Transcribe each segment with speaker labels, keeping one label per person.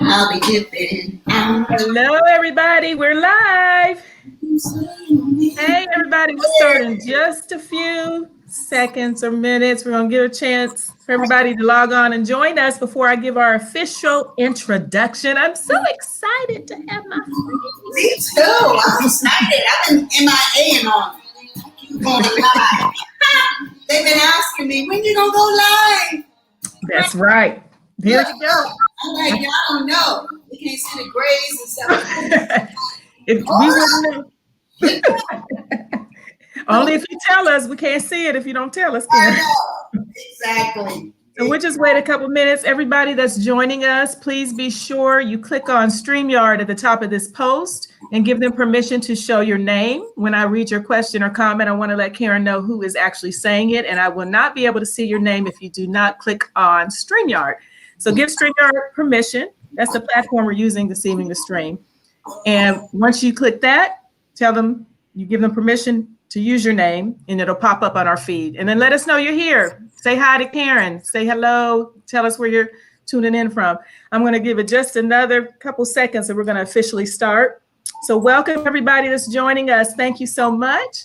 Speaker 1: I'll be dipping.
Speaker 2: Hello, everybody. We're live. Hey, everybody. We'll start in just a few seconds or minutes. We're going to give a chance for everybody to log on and join us before I give our official introduction. I'm so excited to have my friends.
Speaker 1: Me too. I'm excited. I've been MIA and on. Going live. They've been asking me, when you going to go live?
Speaker 2: That's right. Here you go.
Speaker 1: I'm like, y'all don't know. We can't see the grades and stuff.
Speaker 2: If we wouldn't know. Only if you tell us. We can't see it if you don't tell us.
Speaker 1: Exactly.
Speaker 2: So we'll just wait a couple minutes. Everybody that's joining us, please be sure you click on StreamYard at the top of this post and give them permission to show your name. When I read your question or comment, I want to let Karyn know who is actually saying it, and I will not be able to see your name if you do not click on StreamYard. So give StreamYard permission. That's the platform we're using this evening to stream. And once you click that, tell them, you give them permission to use your name, and it'll pop up on our feed. And then let us know you're here. Say hi to Karyn. Say hello. Tell us where you're tuning in from. I'm going to give it just another couple seconds and we're going to officially start. So welcome everybody that's joining us. Thank you so much.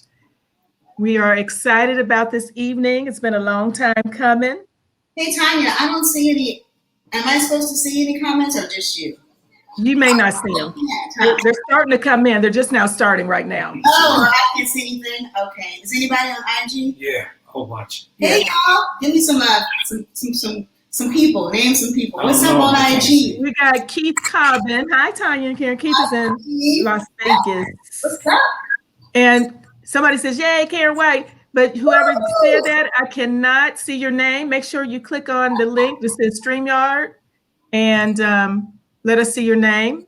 Speaker 2: We are excited about this evening. It's been a long time coming.
Speaker 1: Hey, Tanya, I don't see any. Am I supposed to see any comments or just you?
Speaker 2: You may not see them. They're starting to come in. They're just now starting right now.
Speaker 1: Oh, I can't see anything. Okay. Is anybody on IG?
Speaker 3: Yeah, a whole bunch.
Speaker 1: Hey, y'all. Give me some people. Name some people. What's up on IG?
Speaker 2: We got Keith Cobbin. Hi, Tanya and Karyn. Keith is in Las Vegas.
Speaker 1: What's up?
Speaker 2: And somebody says, yay, Karyn White. But whoever said that, I cannot see your name. Make sure you click on the link that says StreamYard and let us see your name.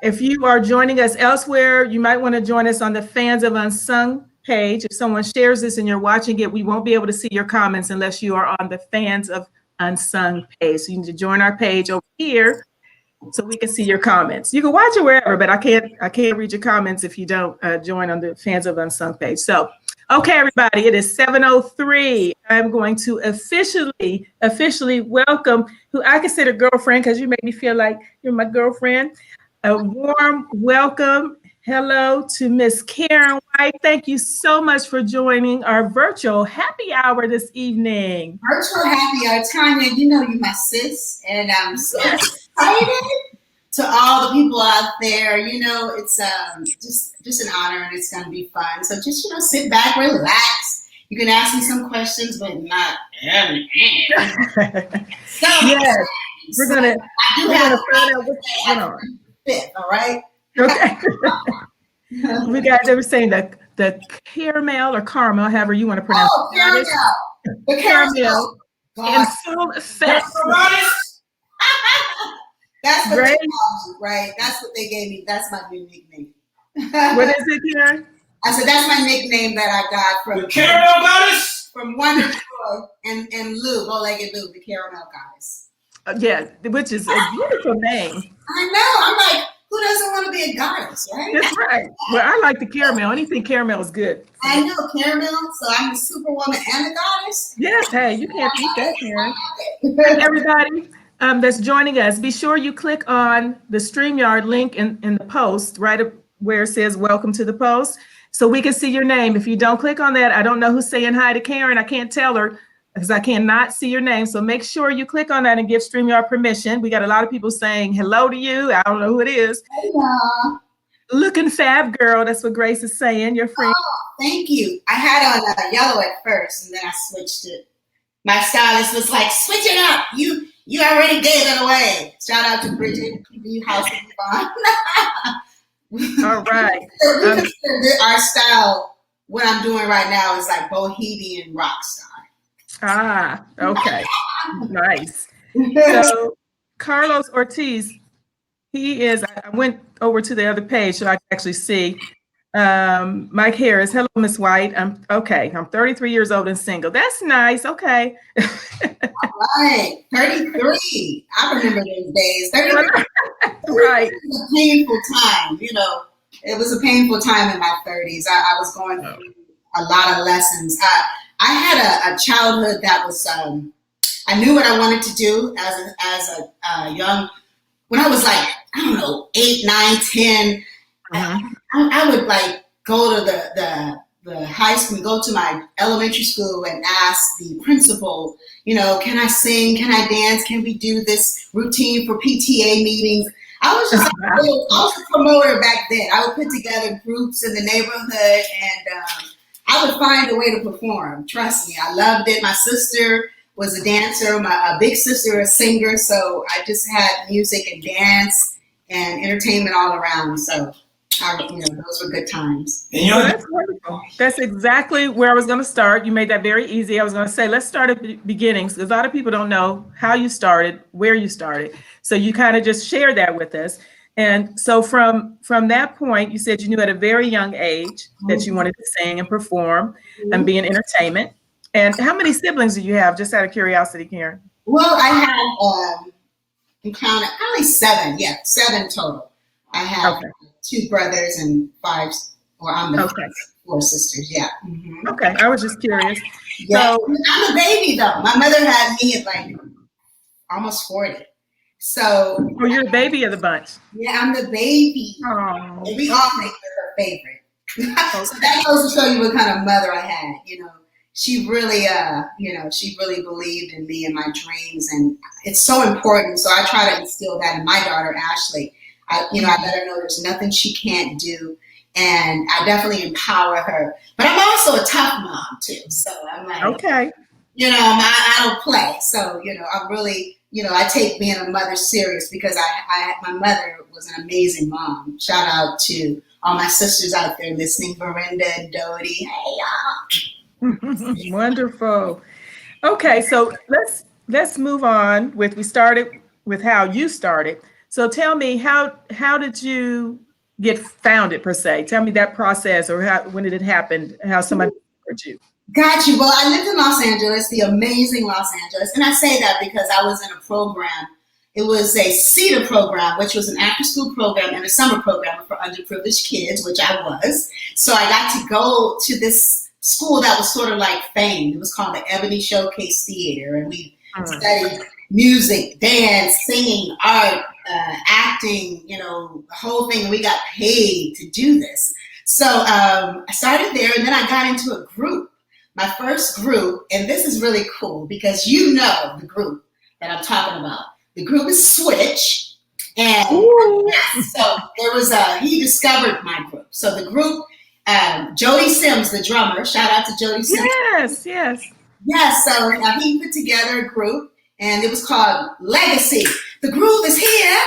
Speaker 2: If you are joining us elsewhere, you might want to join us on the Fans of Unsung page. If someone shares this and you're watching it, we won't be able to see your comments unless you are on the Fans of Unsung page. So you need to join our page over here so we can see your comments. You can watch it wherever, but I can't read your comments if you don't join on the Fans of Unsung page. So, okay, everybody, it is 7:03. I'm going to officially welcome who I consider girlfriend because you make me feel like you're my girlfriend. A warm welcome. Hello to Miss Karyn White. Thank you so much for joining our virtual happy hour this evening.
Speaker 1: Virtual happy hour. Tanya, you know you're my sis, and I'm so excited. To all the people out there, you know, it's just an honor and it's going to be fun. So just, you know, sit back, relax. You can ask me some questions, but not everything. So,
Speaker 2: yes, we're going to find out what's going on.
Speaker 1: All right?
Speaker 2: Okay. We got, they were saying that the caramel or caramel, however you want to pronounce
Speaker 1: it. Caramel.
Speaker 2: The caramel. In full effect.
Speaker 1: That's what they call me, right? That's what they gave me. That's my new nickname.
Speaker 2: What is it, Karyn?
Speaker 1: I said that's my nickname that I got from
Speaker 3: the Caramel Goddess,
Speaker 1: from Wonder Boy and Lou, Bow-Legged Lou, the Caramel Goddess.
Speaker 2: Yeah, which is a beautiful name.
Speaker 1: I know. I'm like, who doesn't want to be a goddess, right?
Speaker 2: That's right. Well, I like the caramel. Anything caramel is good.
Speaker 1: I know caramel, so I'm a superwoman and a goddess.
Speaker 2: Yes, hey, you can't beat that, Karyn. Everybody that's joining us, be sure you click on the StreamYard link in the post, right up where it says welcome to the post, so we can see your name. If you don't click on that, I don't know who's saying hi to Karyn. I can't tell her because I cannot see your name. So make sure you click on that and give StreamYard permission. We got a lot of people saying hello to you. I don't know who it is.
Speaker 1: Hello.
Speaker 2: Looking fab, girl. That's what Grace is saying. Your friend.
Speaker 1: Oh, thank you. I had on yellow at first, and then I switched it. My stylist was like, switch it up. You already gave it away. Shout out to Bridget, PB House of Yvonne.
Speaker 2: All right.
Speaker 1: Our style, what I'm doing right now is like bohemian rock style.
Speaker 2: Ah, okay. Nice. So Carlos Ortiz, he is, I went over to the other page so I can actually see. Mike Harris, hello, Miss White. I'm 33 years old and single. That's nice. Okay.
Speaker 1: All right. 33. I remember those days. 33.
Speaker 2: Right.
Speaker 1: It was a painful time, you know. It was a painful time in my 30s. I was going through a lot of lessons. I had a childhood that was, I I knew what I wanted to do as a young, when I was like, I don't know, 8, 9, 10, I would like go to the high school, go to my elementary school and ask the principal, can I sing? Can I dance? Can we do this routine for PTA meetings? I was just I was a promoter back then. I would put together groups in the neighborhood and I would find a way to perform. Trust me, I loved it. My sister was a dancer, my big sister a singer, so I just had music and dance and entertainment all around. So those were good times.
Speaker 2: Well, that's wonderful. That's exactly where I was going to start. You made that very easy. I was going to say, let's start at the beginnings, because a lot of people don't know how you started, where you started. So you kind of just share that with us. And so from that point, you said you knew at a very young age that you wanted to sing and perform and be in entertainment. And how many siblings do you have, just out of curiosity, Karyn?
Speaker 1: Well, I have, I'm counting, probably 7. Yeah, 7 total. I have 2 brothers and 5, or I'm the 4 sisters. Yeah. Mm-hmm.
Speaker 2: Okay, I was just curious.
Speaker 1: Yeah.
Speaker 2: So
Speaker 1: I'm a baby though. My mother had me at like almost 40. So.
Speaker 2: Oh, you're the baby of the bunch.
Speaker 1: Yeah, I'm the baby.
Speaker 2: Oh.
Speaker 1: And we all think we're her favorite. So that goes to show you what kind of mother I had. She really, she really believed in me and my dreams, and it's so important. So I try to instill that in my daughter, Ashley. I let her know there's nothing she can't do, and I definitely empower her. But I'm also a tough mom too. So I'm like,
Speaker 2: okay,
Speaker 1: I don't play. So I'm really, I take being a mother serious, because my mother was an amazing mom. Shout out to all my sisters out there listening, Verinda and Dodie. Hey y'all.
Speaker 2: Wonderful. Okay, so let's move on with. We started with how you started. So tell me, how did you get founded per se? Tell me that process, or when did it happen? How somebody heard you?
Speaker 1: Got you. Well, I lived in Los Angeles, the amazing Los Angeles, and I say that because I was in a program. It was a CETA program, which was an after-school program and a summer program for underprivileged kids, which I was. So I got to go to this school that was sort of like famed. It was called the Ebony Showcase Theater, and we studied music, dance, singing, art, acting, the whole thing. And we got paid to do this. So I started there, and then I got into a group, my first group, and this is really cool because the group that I'm talking about. The group is Switch, and so there was he discovered my group. So the group, Jody Sims, the drummer, shout out to Jody Sims. Yes. So he put together a group, and it was called Legacy. The groove is here.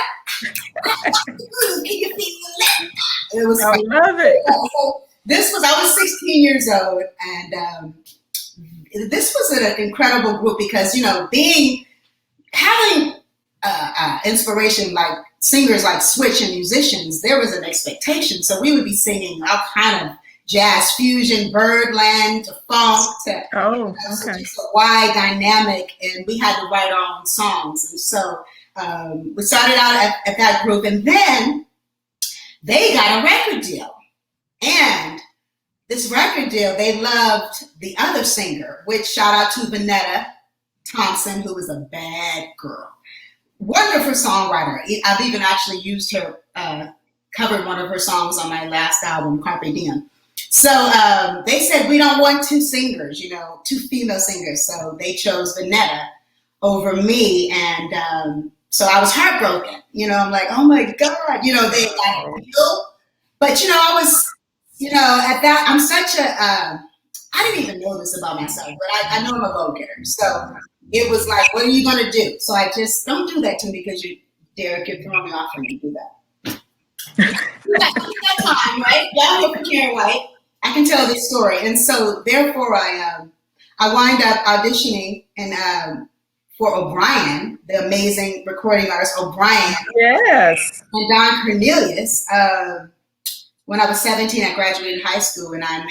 Speaker 1: It was.
Speaker 2: I love it.
Speaker 1: So I was 16 years old, and this was an incredible group because having inspiration like singers like Switch and musicians, there was an expectation. So we would be singing all kind of jazz fusion, Birdland to funk to just a wide dynamic, and we had to write our own songs. And so we started out at that group, and then they got a record deal. And this record deal, they loved the other singer, which shout out to Vanetta Thompson, who was a bad girl. Wonderful songwriter. I've even actually used her, covered one of her songs on my last album, Carpe Diem. So they said, we don't want 2 singers, 2 female singers. So they chose Vanetta over me. And so I was heartbroken. I'm like, oh my God, they got a deal. But, I was, at that, I'm such a, I didn't even know this about myself, but I know I'm a go-getter. So it was like, what are you going to do? So I just, don't do that to me because Derek, you're throwing me off when you do that. That time, right? Y'all here for Karyn White. I can tell this story. And so therefore I wind up auditioning and for O'Brien, the amazing recording artist O'Brien.
Speaker 2: Yes.
Speaker 1: And Don Cornelius. When I was 17, I graduated high school, and I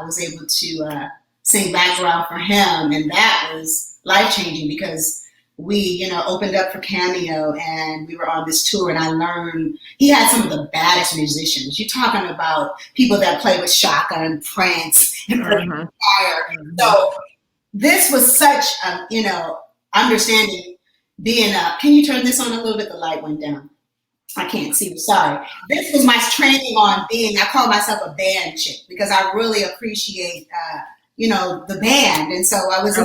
Speaker 1: was able to sing background for him, and that was life-changing because we, opened up for Cameo, and we were on this tour, and I learned he had some of the baddest musicians. You're talking about people that play with Shaka and Prince and Fire. So this was such, I understanding being can you turn this on a little bit? The light went down. I can't see. Sorry. This was my training on being, I call myself a band chick because I really appreciate, the band. And so I was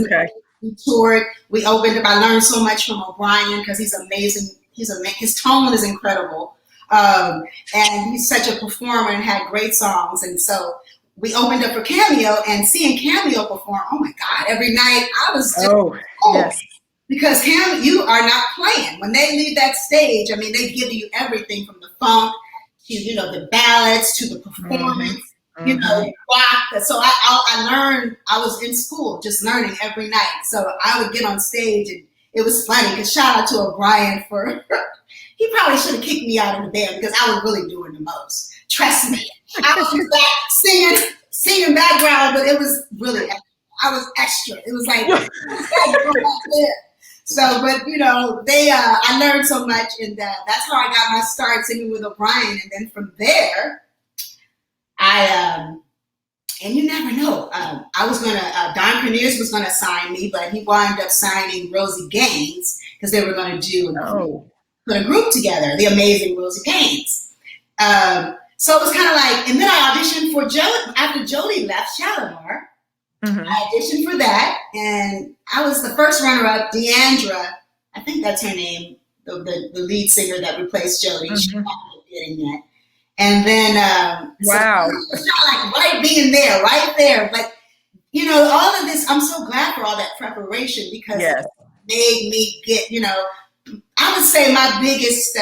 Speaker 1: we toured, we opened up. I learned so much from O'Brien because he's amazing. His tone is incredible. And he's such a performer and had great songs. And so we opened up for Cameo, and seeing Cameo perform, oh my God, every night I was just,
Speaker 2: yes.
Speaker 1: Because you are not playing. When they leave that stage, I mean, they give you everything from the funk to, the ballads to the performance, rock. So I learned, I was in school just learning every night. So I would get on stage, and it was funny because shout out to O'Brien for, he probably should have kicked me out of the band because I was really doing the most. Trust me. I was back singing background, but it was really, I was extra. It was like, so, but I learned so much, and that's how I got my start singing with O'Brien. And then from there, and you never know, I was Don Cornelius was gonna sign me, but he wound up signing Rosie Gaines because they were gonna put a group together, the amazing Rosie Gaines. So it was kind of like, and then I auditioned for after Jody left Shalimar. Mm-hmm. I auditioned for that, and I was the first runner-up. Deandra, I think that's her name, the lead singer that replaced Jody. Mm-hmm. She's not getting yet. And then, wow, so it was kind of like being there, right there. But all of this, I'm so glad for all that preparation because it made me get, I would say my biggest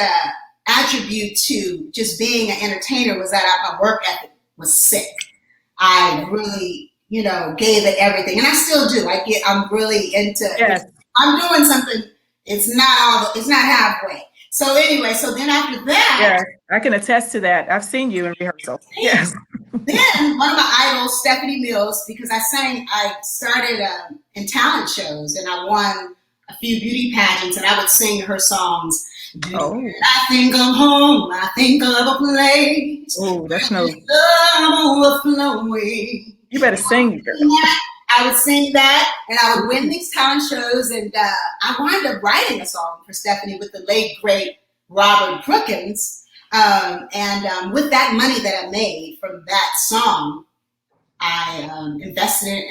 Speaker 1: attribute to just being an entertainer was that my work ethic was sick. I really gave it everything. And I still do. I'm really into, I'm doing something. It's not halfway. So anyway, then after that.
Speaker 2: Yeah, I can attest to that. I've seen you in rehearsal. Yes.
Speaker 1: Then one of my idols, Stephanie Mills, because I started in talent shows and I won a few beauty pageants and I would sing her songs. I think of home, I think of a place.
Speaker 2: Oh, that's no.
Speaker 1: Overflowing.
Speaker 2: You better sing, girl.
Speaker 1: I would sing that, and I would win these talent shows, and I wound up writing a song for Stephanie with the late, great Robert Brookins. And with that money that I made from that song, I invested it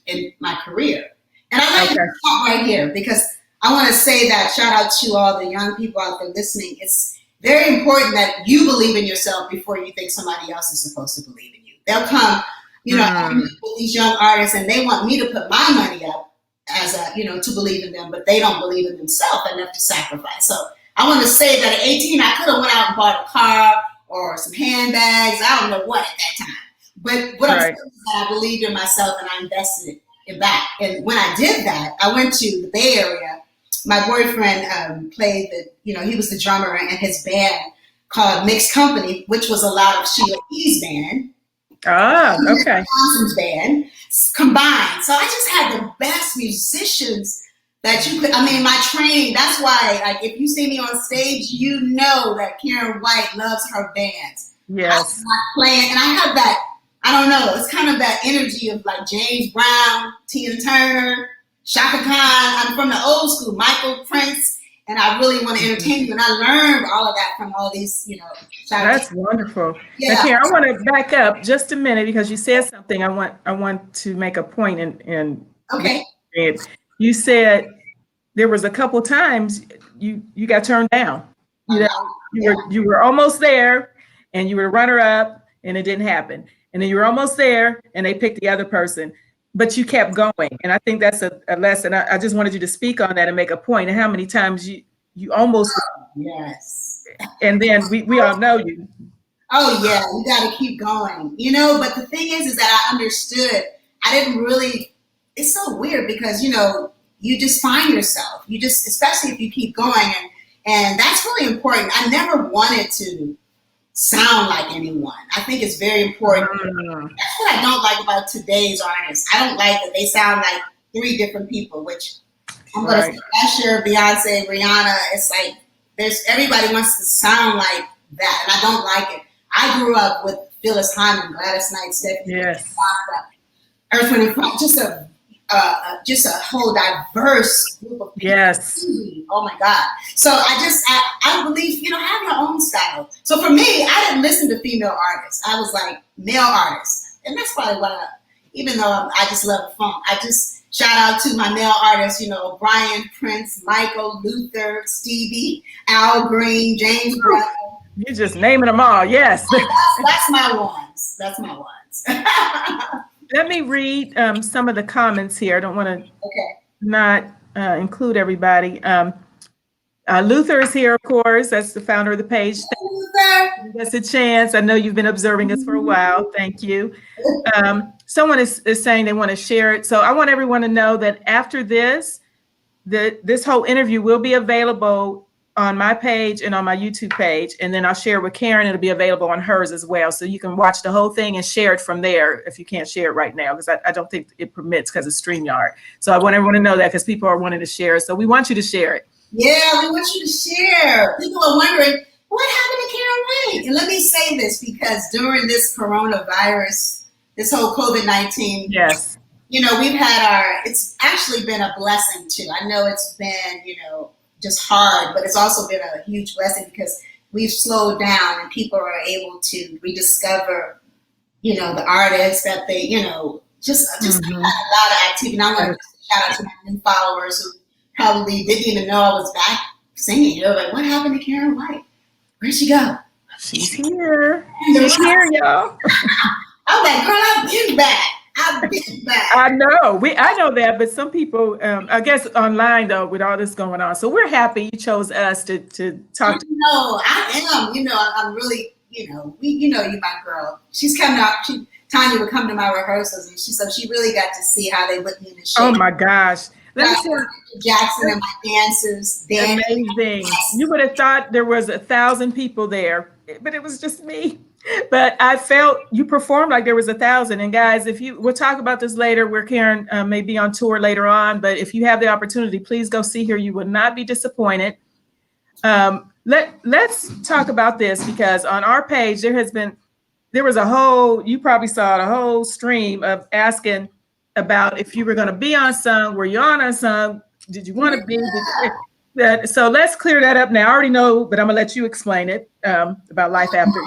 Speaker 1: in my career. And I'd like to talk right here because I want to say that shout out to all the young people out there listening. It's very important that you believe in yourself before you think somebody else is supposed to believe in you. They'll come, with these young artists, and they want me to put my money up as to believe in them, but they don't believe in themselves enough to sacrifice. So I want to say that at 18, I could have went out and bought a car or some handbags. I don't know what at that time. But what I'm saying is that I believed in myself and I invested in that. And when I did that, I went to the Bay Area. My boyfriend played he was the drummer, and his band called Mixed Company, which was a lot of Sheila E.'s band.
Speaker 2: Ah, okay.
Speaker 1: Band combined. So I just had the best musicians that you could. I mean, my training. That's why, if you see me on stage, you know that Karyn White loves her bands.
Speaker 2: Yes.
Speaker 1: I'm not playing, and I have that. I don't know. It's kind of that energy of like James Brown, Tina Turner, Shaka Khan. I'm from the old school, Michael Prince. And I really want to entertain you. And I learned all of that from all these,
Speaker 2: That's wonderful.
Speaker 1: Yeah.
Speaker 2: Now, Karyn, I want to back up just a minute because you said something. I want to make a point. And
Speaker 1: okay.
Speaker 2: You said there was a couple times you got turned down. You were almost there, and you were runner up, and it didn't happen. And then you were almost there, and they picked the other person. But you kept going. And I think that's a lesson. I just wanted you to speak on that and make a point. And how many times you almost.
Speaker 1: Yes.
Speaker 2: And then we all know you.
Speaker 1: Oh, yeah. You got to keep going. But the thing is that I understood. I didn't really. It's so weird because, you just find yourself. You just, especially if you keep going. And that's really important. I never wanted to sound like anyone. I think it's very important. That's what I don't like about today's artists. I don't like that they sound like 3 different people, which I'm going to say Usher, Beyonce, Rihanna. It's like everybody wants to sound like that, and I don't like it. I grew up with Phyllis Hyman, Gladys Knight, Stephanie, Earth, Wind & Fire, just a just a whole diverse group of people.
Speaker 2: Yes.
Speaker 1: Oh my God. So I believe, have your own style. So for me, I didn't listen to female artists. I was like male artists. And that's probably what even though I just love the funk, I just shout out to my male artists, Brian, Prince, Michael, Luther, Stevie, Al Green, James Brown.
Speaker 2: You're just naming them all. Yes.
Speaker 1: That's my ones. That's my ones.
Speaker 2: Let me read some of the comments here. I don't want to not include everybody. Luther is here, of course. That's the founder of the page. That's a chance. I know you've been observing us for a while. Thank you. Someone is saying they want to share it. So I want everyone to know that after this, this whole interview will be available on my page and on my YouTube page. And then I'll share it with Karyn. It'll be available on hers as well. So you can watch the whole thing and share it from there if you can't share it right now, because I don't think it permits because of StreamYard. So I want everyone to know that because people are wanting to share it. So we want you to share it.
Speaker 1: Yeah, we want you to share. People are wondering, what happened to Karyn White? And let me say this, because during this coronavirus, this whole COVID-19,
Speaker 2: yes,
Speaker 1: we've had it's actually been a blessing too. I know it's been, just hard, but it's also been a huge blessing because we've slowed down and people are able to rediscover, the artists that they, just a lot of activity. And I want to shout out to my new followers who probably didn't even know I was back singing. They're like, what happened to Karyn White? Where'd she go?
Speaker 2: She's here. She's here, y'all.
Speaker 1: I'm like, girl, I've been back.
Speaker 2: I know. I know that, but some people, I guess online though, with all this going on. So we're happy you chose us to talk to.
Speaker 1: No, I am. I'm really, you my girl. She's coming out. Tanya would come to my rehearsals, and she really got to see how they put me in the shape.
Speaker 2: Oh my gosh. Let me tell
Speaker 1: Jackson and my dancers.
Speaker 2: Amazing. You would have thought there was 1,000 people there, but it was just me. But I felt you performed like there was 1,000. And guys, we'll talk about this later, where Karyn may be on tour later on. But if you have the opportunity, please go see her. You will not be disappointed. Let's talk about this, because on our page there was a whole, you probably saw the whole stream of asking about if you were going to be on song. Were you on a song? Did you want to be? So let's clear that up now. I already know, but I'm gonna let you explain it about life after.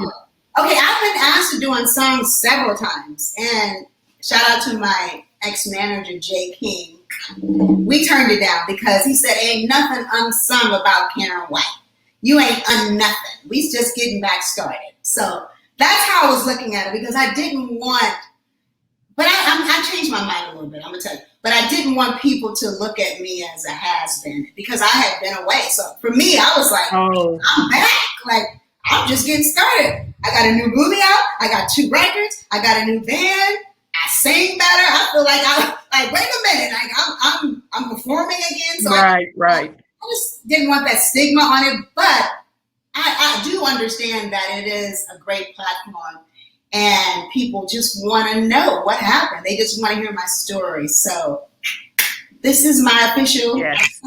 Speaker 1: Okay, I've been asked to do Unsung several times, and shout out to my ex-manager, Jay King. We turned it down because he said, ain't nothing unsung about Karyn White. You ain't nothing. We just getting back started. So that's how I was looking at it, because I didn't want, but I changed my mind a little bit, I'm going to tell you. But I didn't want people to look at me as a has-been, because I had been away. So for me, I was like, I'm back. Like, I'm just getting started. I got a new movie out. I got 2 records. I got a new band. I sing better. I feel like wait a minute, like I'm performing again. So
Speaker 2: right.
Speaker 1: I just didn't want that stigma on it, but I do understand that it is a great platform, and people just want to know what happened. They just want to hear my story. So this is my official.
Speaker 2: Yes.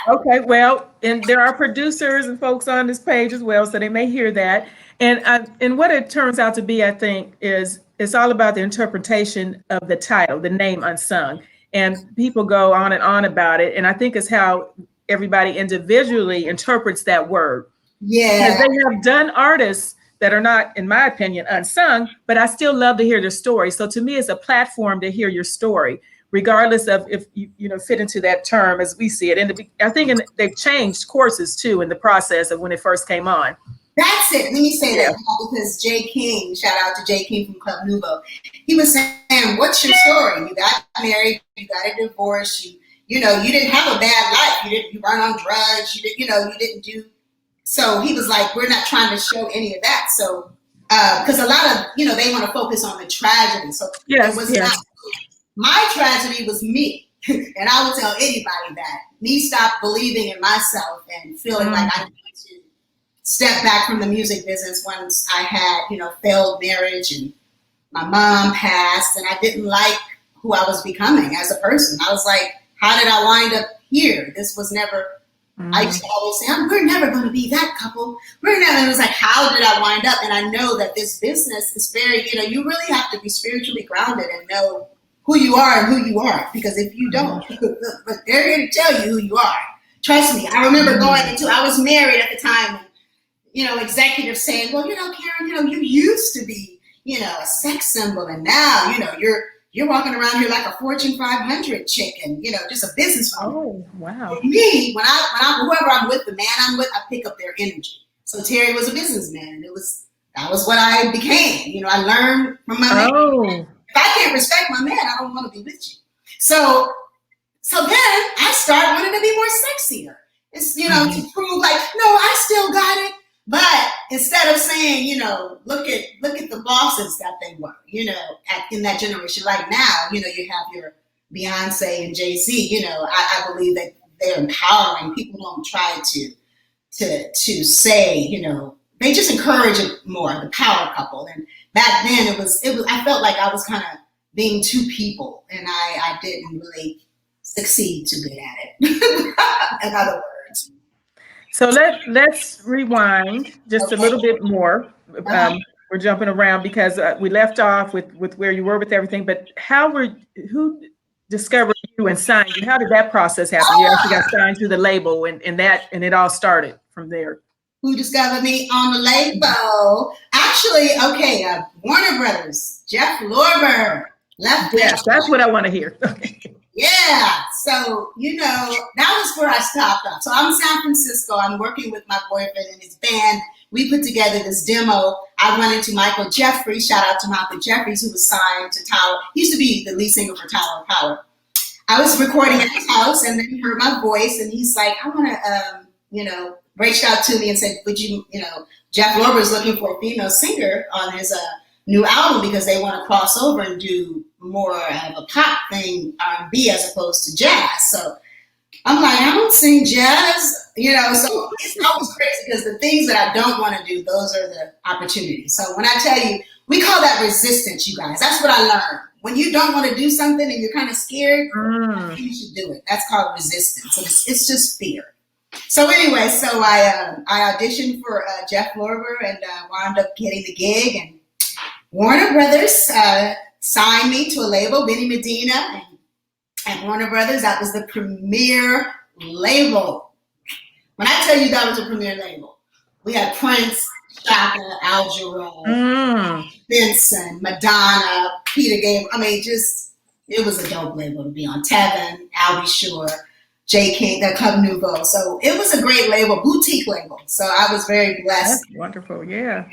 Speaker 2: Okay, well, and there are producers and folks on this page as well, so they may hear that. And what it turns out to be, I think, is it's all about the interpretation of the title, the name Unsung. And people go on and on about it. And I think it's how everybody individually interprets that word.
Speaker 1: Yeah.
Speaker 2: Because they have done artists that are not, in my opinion, unsung, but I still love to hear their story. So to me, it's a platform to hear your story, regardless of if you fit into that term as we see it. And I think they've changed courses too in the process of when it first came on.
Speaker 1: That's it. Let me say that, because Jay King, shout out to Jay King from Club Nouveau, he was saying, what's your story? You got married, you got a divorce, you didn't have a bad life. You weren't on drugs, you didn't do. So he was like, we're not trying to show any of that. So, because a lot of, they want to focus on the tragedy. So it was not. My tragedy was me. And I will tell anybody that. Me stop believing in myself and feeling like I need to step back from the music business once I had, failed marriage and my mom passed, and I didn't like who I was becoming as a person. I was like, how did I wind up here? This was never, I used to always say, we're never going to be that couple. And it was like, how did I wind up? And I know that this business is very, you really have to be spiritually grounded and know who you are and who you aren't. Because if you don't, but they're here to tell you who you are. Trust me. I remember I was married at the time, and, you know, executives saying, well, you know, Karyn, you know, you used to be, you know, a sex symbol, and now, you know, you're walking around here like a Fortune 500 chick, and, you know, just a businesswoman.
Speaker 2: Oh, wow.
Speaker 1: For me, when I whoever I'm with, the man I'm with, I pick up their energy. So Terry was a businessman, and that was what I became. You know, I learned from my man. If I can't respect my man, I don't want to be with you. So then I start wanting to be more sexier. It's, you know, to prove like, no, I still got it. But instead of saying, you know, look at the bosses that they were, you know, in that generation. Like now, you know, you have your Beyonce and Jay-Z. You know, I believe that they're empowering. People don't try to say, you know, they just encourage it more, the power couple. And back then it was I felt like I was kind of being two people, and I didn't really succeed too good at it. In other words.
Speaker 2: So let's rewind just a little bit more. We're jumping around because we left off with where you were with everything, but who discovered you and signed you? How did that process happen? You actually got signed to the label, and it all started from there.
Speaker 1: Who discovered me on the label? Actually, okay, Warner Brothers, Jeff Lorber.
Speaker 2: Yes, that's what I want to hear.
Speaker 1: Yeah, so, you know, that was where I stopped off. So I'm in San Francisco. I'm working with my boyfriend and his band. We put together this demo. I run into Michael Jeffries. Shout out to Michael Jeffries, who was signed to Tower. He used to be the lead singer for Tower of Power. I was recording at his house, and then he heard my voice, and he's like, I want to, you know, reached out to me and said, would you, you know, Jeff Lorber is looking for a female singer on his new album because they want to cross over and do more of a pop thing, R&B, as opposed to jazz. So I'm like, I don't sing jazz, you know, so it's always crazy because the things that I don't want to do, those are the opportunities. So when I tell you, we call that resistance, you guys. That's what I learned. When you don't want to do something and you're kind of scared, you should do it. That's called resistance. So it's just fear. So anyway, so I auditioned for Jeff Lorber and wound up getting the gig, and Warner Brothers signed me to a label, Benny Medina and Warner Brothers. That was the premier label. When I tell you that was a premier label, we had Prince, Shaka, Al Jarreau, Benson, Madonna, Peter Gabriel. I mean, just, it was a dope label to be on. Tevin, Al B. Sure, J. King, the Club Nouveau. So it was a great label, boutique label. So I was very blessed.
Speaker 2: That's wonderful, yeah.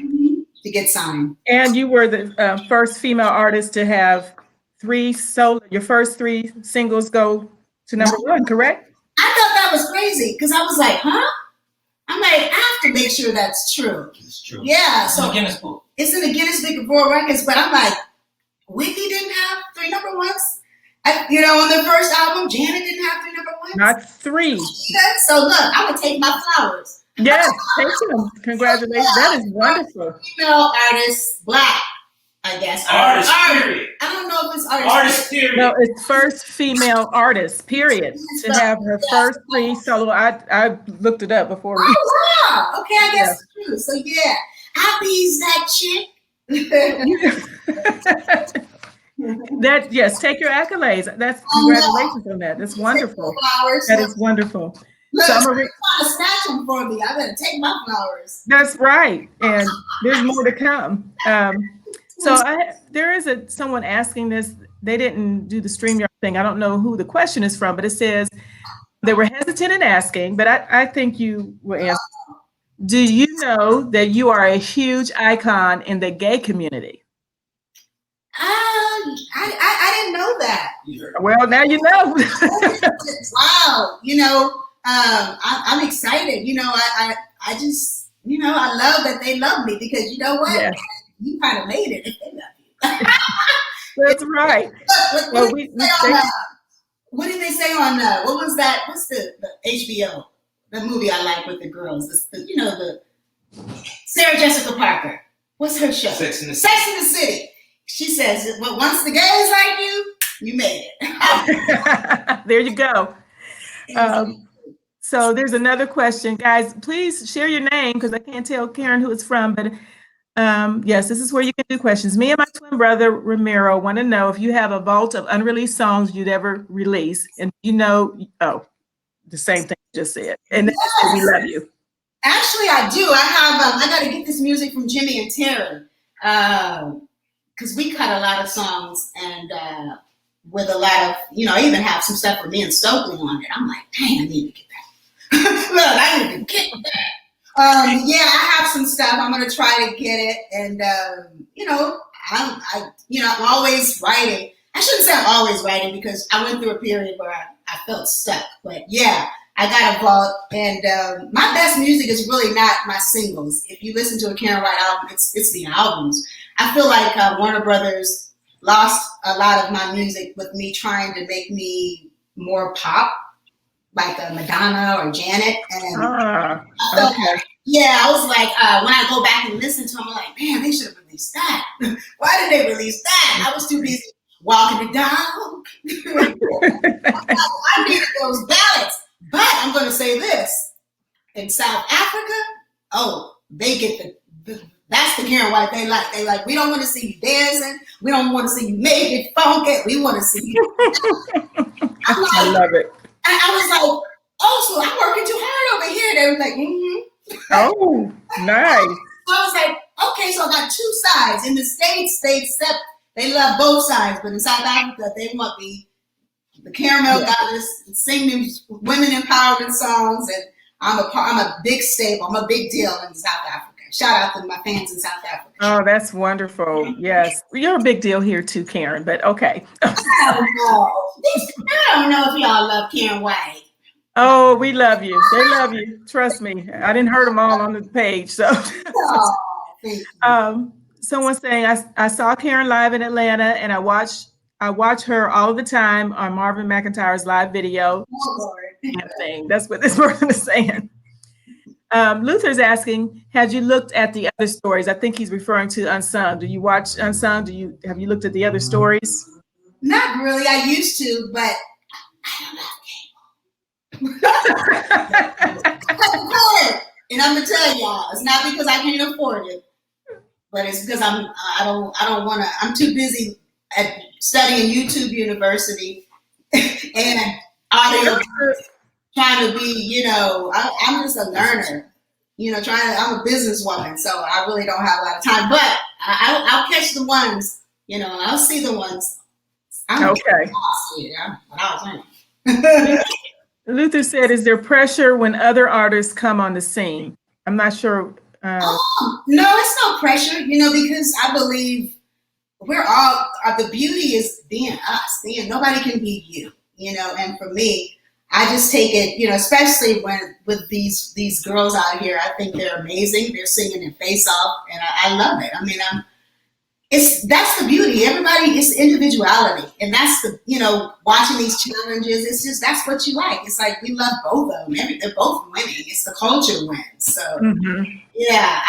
Speaker 1: To get signed.
Speaker 2: And you were the first female artist to have your first 3 singles go to #1, correct?
Speaker 1: I thought that was crazy because I was like, huh? I'm like, I have to make sure that's true.
Speaker 3: It's true.
Speaker 1: Yeah. So
Speaker 3: it's in the Guinness Book.
Speaker 1: It's in the Guinness Book of World Records, but I'm like, Whitney didn't have 3 #1s. You know, on their first album, Janet didn't have 3 #1s.
Speaker 2: Not 3.
Speaker 1: Yeah, so look, I'm gonna take my flowers.
Speaker 2: Yes, thank you. Congratulations. That is wonderful.
Speaker 1: Female artist, Black, I guess.
Speaker 3: Artist, period.
Speaker 1: I don't know if it's artist.
Speaker 3: Artist, period.
Speaker 2: No, it's first female artist, period. To have her first 3 solo. I looked it up before.
Speaker 1: Oh, wow. Okay, I guess it's true. So, yeah, I bees that chick.
Speaker 2: That, yes, take your accolades. That's congratulations on that. That's wonderful. That is wonderful.
Speaker 1: Look, so trying to snatch them for me. I better take my flowers.
Speaker 2: That's right, and there's more to come. So there is someone asking this. They didn't do the StreamYard thing. I don't know who the question is from, but it says they were hesitant in asking, but I think you will answer. Do you know that you are a huge icon in the gay community?
Speaker 1: I didn't know that.
Speaker 2: Well, now you know.
Speaker 1: Wow, you know. I'm excited. You know, I just, you know, I love that they love me because you know what? Yes. You kind of made it if they love you.
Speaker 2: That's right.
Speaker 1: What did they say on, what was that? What's the HBO, the movie I like with the girls? You know, the Sarah Jessica Parker. What's her show?
Speaker 3: Sex in the
Speaker 1: City. She says, well, once the gays like you, you made it.
Speaker 2: There you go. So there's another question, guys. Please share your name because I can't tell Karyn who it's from. But Yes, this is where you can do questions. Me and my twin brother Ramiro want to know if you have a vault of unreleased songs you'd ever release, and the same thing you just said. And
Speaker 1: Yes.
Speaker 2: we love you.
Speaker 1: Actually, I do. I have. I got to get this music from Jimmy and Terry, because we cut a lot of songs and with a lot of, I even have some stuff with me and Stokely on it. I'm like, dang, I need to get that. Look, I need to get that. Yeah, I have some stuff. I'm gonna try to get it, and I'm always writing. I shouldn't say I'm always writing because I went through a period where I felt stuck. But yeah, I got a vault, and my best music is really not my singles. If you listen to a Karyn White album, it's the albums. I feel like Warner Brothers lost a lot of my music with me trying to make me more pop, like Madonna or Janet. And I felt like, I was like, when I go back and listen to them, I'm like, man, they should have released that. Why did they release that? I was too busy walking the dog. I needed those ballads. But I'm going to say this. In South Africa, they get that's the Karyn White they like. They like, we don't want to see you dancing. We don't want to see you make it funky. We want to see you.
Speaker 2: I love it.
Speaker 1: I was like, so I'm working too hard over here. They were like,
Speaker 2: Oh, nice.
Speaker 1: So I was like, okay, so I got two sides. In the States, they love both sides. But in South Africa, they want the caramel goddess, singing women empowerment songs, and I'm a big staple. I'm a big deal in South Africa. Shout out to my fans in South Africa.
Speaker 2: Oh, that's wonderful. Yes, you're a big deal here too, Karyn. But okay.
Speaker 1: I don't know if y'all love Karyn White.
Speaker 2: Oh, we love you. They love you. Trust me. I didn't hurt them all on the page. So,
Speaker 1: Thank you.
Speaker 2: Someone's saying I saw Karyn live in Atlanta, and I watch her all the time on Marvin McIntyre's live video. Thing. That's what this person is saying. Luther's asking, had you looked at the other stories? I think he's referring to Unsung. Do you watch Unsung? Have you looked at the other stories?
Speaker 1: Not really. I used to, but I don't have cable. And I'm gonna tell y'all, it's not because I can't afford it, but it's because I don't want to. I'm too busy at studying YouTube University and audio. Trying to be, I'm just a learner, I'm a businesswoman, so I really don't have a lot of time, but I'll catch the ones, I'll see the ones.
Speaker 2: Okay. Luther said, is there pressure when other artists come on the scene? I'm not sure.
Speaker 1: No, it's no pressure, because I believe we're all, the beauty is being us, nobody can be you, and for me, I just take it, especially with these girls out here. I think they're amazing. They're singing their face off, and I love it. I mean, that's the beauty. Everybody, it's individuality, and that's the watching these challenges. It's just that's what you like. It's like we love both of them. They're both winning. It's the culture wins. So yeah,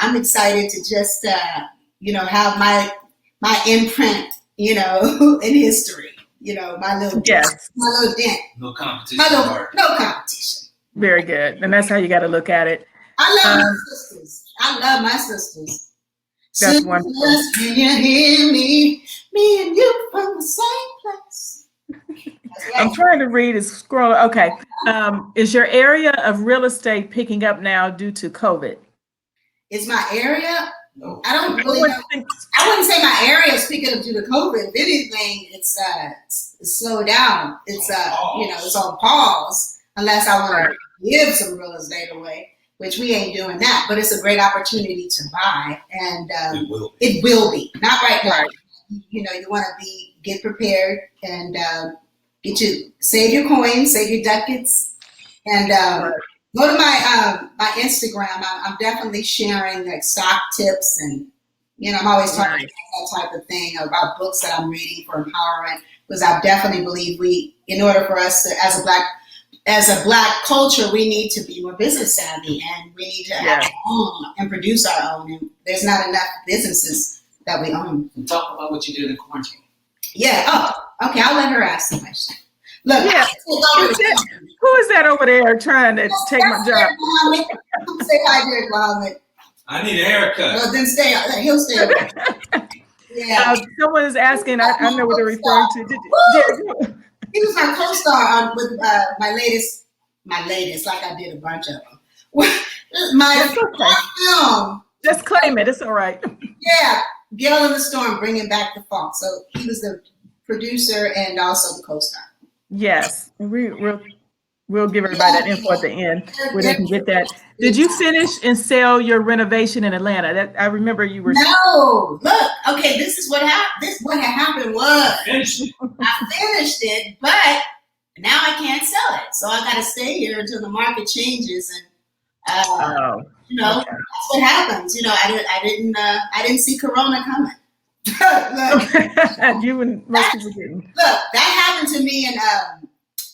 Speaker 1: I'm excited to just have my imprint in history. My little dent.
Speaker 3: No competition.
Speaker 1: No competition.
Speaker 2: Very good. And that's how you got to look at it.
Speaker 1: I love my sisters.
Speaker 2: That's
Speaker 1: sisters,
Speaker 2: wonderful.
Speaker 1: Can you hear me? Me and you from the same place.
Speaker 2: I'm trying to read and scroll. Okay. Is your area of real estate picking up now due to COVID?
Speaker 1: Is my area?
Speaker 3: No.
Speaker 1: I don't really know. I wouldn't say my area is picking up due to COVID. If anything, it's slowed down. It's it's on pause unless I want to give some real estate away, which we ain't doing that. But it's a great opportunity to buy, and it will be. Not right now. You want to get prepared and save your coins, save your ducats, and. Go to my Instagram. I'm definitely sharing like stock tips, and I'm always talking about that type of thing about books that I'm reading for empowerment, because I definitely believe in order for us to, as a black culture, we need to be more business savvy, and we need to have our own and produce our own. And there's not enough businesses that we own.
Speaker 3: And talk about what you did in quarantine.
Speaker 1: Yeah. Oh, okay. I'll let her ask the question. Look,
Speaker 2: who is that over there trying to take my job?
Speaker 1: Say hi, Derek Muhammad.
Speaker 3: I need a haircut.
Speaker 1: Well, then stay. He'll stay away. Yeah.
Speaker 2: Someone is asking. I know what they're referring to.
Speaker 1: He was my co-star on with my latest. Like I did a bunch of them. My film.
Speaker 2: Just claim it. It's all right.
Speaker 1: Yeah, Gale in the Storm, Bringing Back the Fall. So he was the producer and also the co-star.
Speaker 2: Yes, we'll give everybody that info at the end where they can get that. Did you finish and sell your renovation in Atlanta? That I remember you were.
Speaker 1: No, look. Okay, this is what happened. What had happened was I finished it, but now I can't sell it. So I got to stay here until the market changes, and that's what happens. I didn't see Corona coming.
Speaker 2: You and most people didn't.
Speaker 1: Look, that happened to me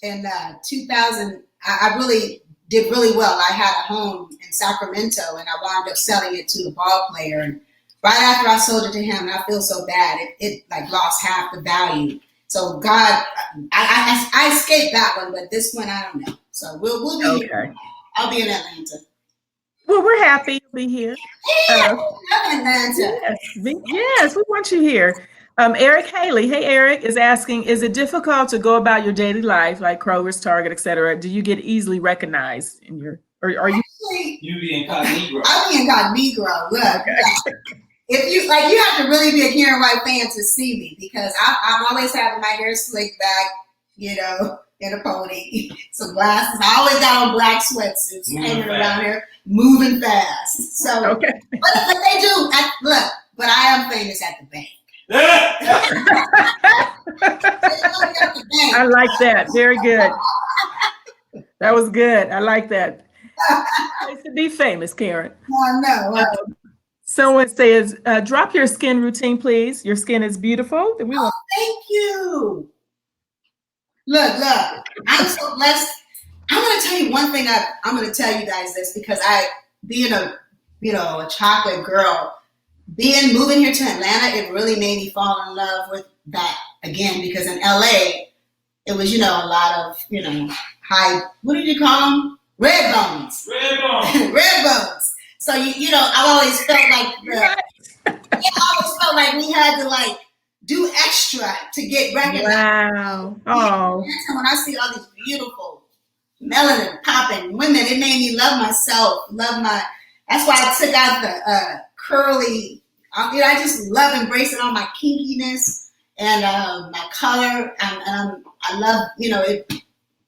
Speaker 1: in 2000. I really did really well. I had a home in Sacramento, and I wound up selling it to the ball player. And right after I sold it to him, and I feel so bad, it like lost half the value. So God, I escaped that one, but this one I don't know. So we'll be here. I'll be in Atlanta.
Speaker 2: Well, we're happy to be here.
Speaker 1: Yeah, I'm in Atlanta.
Speaker 2: Yes, we want you here. Eric Haley, hey Eric, is asking, is it difficult to go about your daily life, like Kroger's, Target, etc.? Do you get easily recognized in your, or are you?
Speaker 3: You be incognito.
Speaker 1: I'll be incognito. Look, if you like, you have to really be a Karyn White fan to see me, because I'm always having my hair slicked back, in a pony, some glasses. I always got on black sweatsuits, hanging around here, moving fast. So, but they do. But I am famous at the bank.
Speaker 2: I like that. Very good. That was good. I like that. Nice to be famous, Karyn.
Speaker 1: No.
Speaker 2: Someone says, drop your skin routine, please. Your skin is beautiful.
Speaker 1: Thank you. Look. I'm so blessed. I'm going to tell you one thing. I'm going to tell you guys this, because being a chocolate girl, moving here to Atlanta, it really made me fall in love with that again, because in LA, it was, a lot of, high, what did you call them? Red bones. Red bones. So, I've always felt like we had to do extra to get recognized.
Speaker 2: Wow. Oh.
Speaker 1: When I see all these beautiful melanin popping women, it made me love myself, that's why I took out the curly, I just love embracing all my kinkiness and my color. And I love,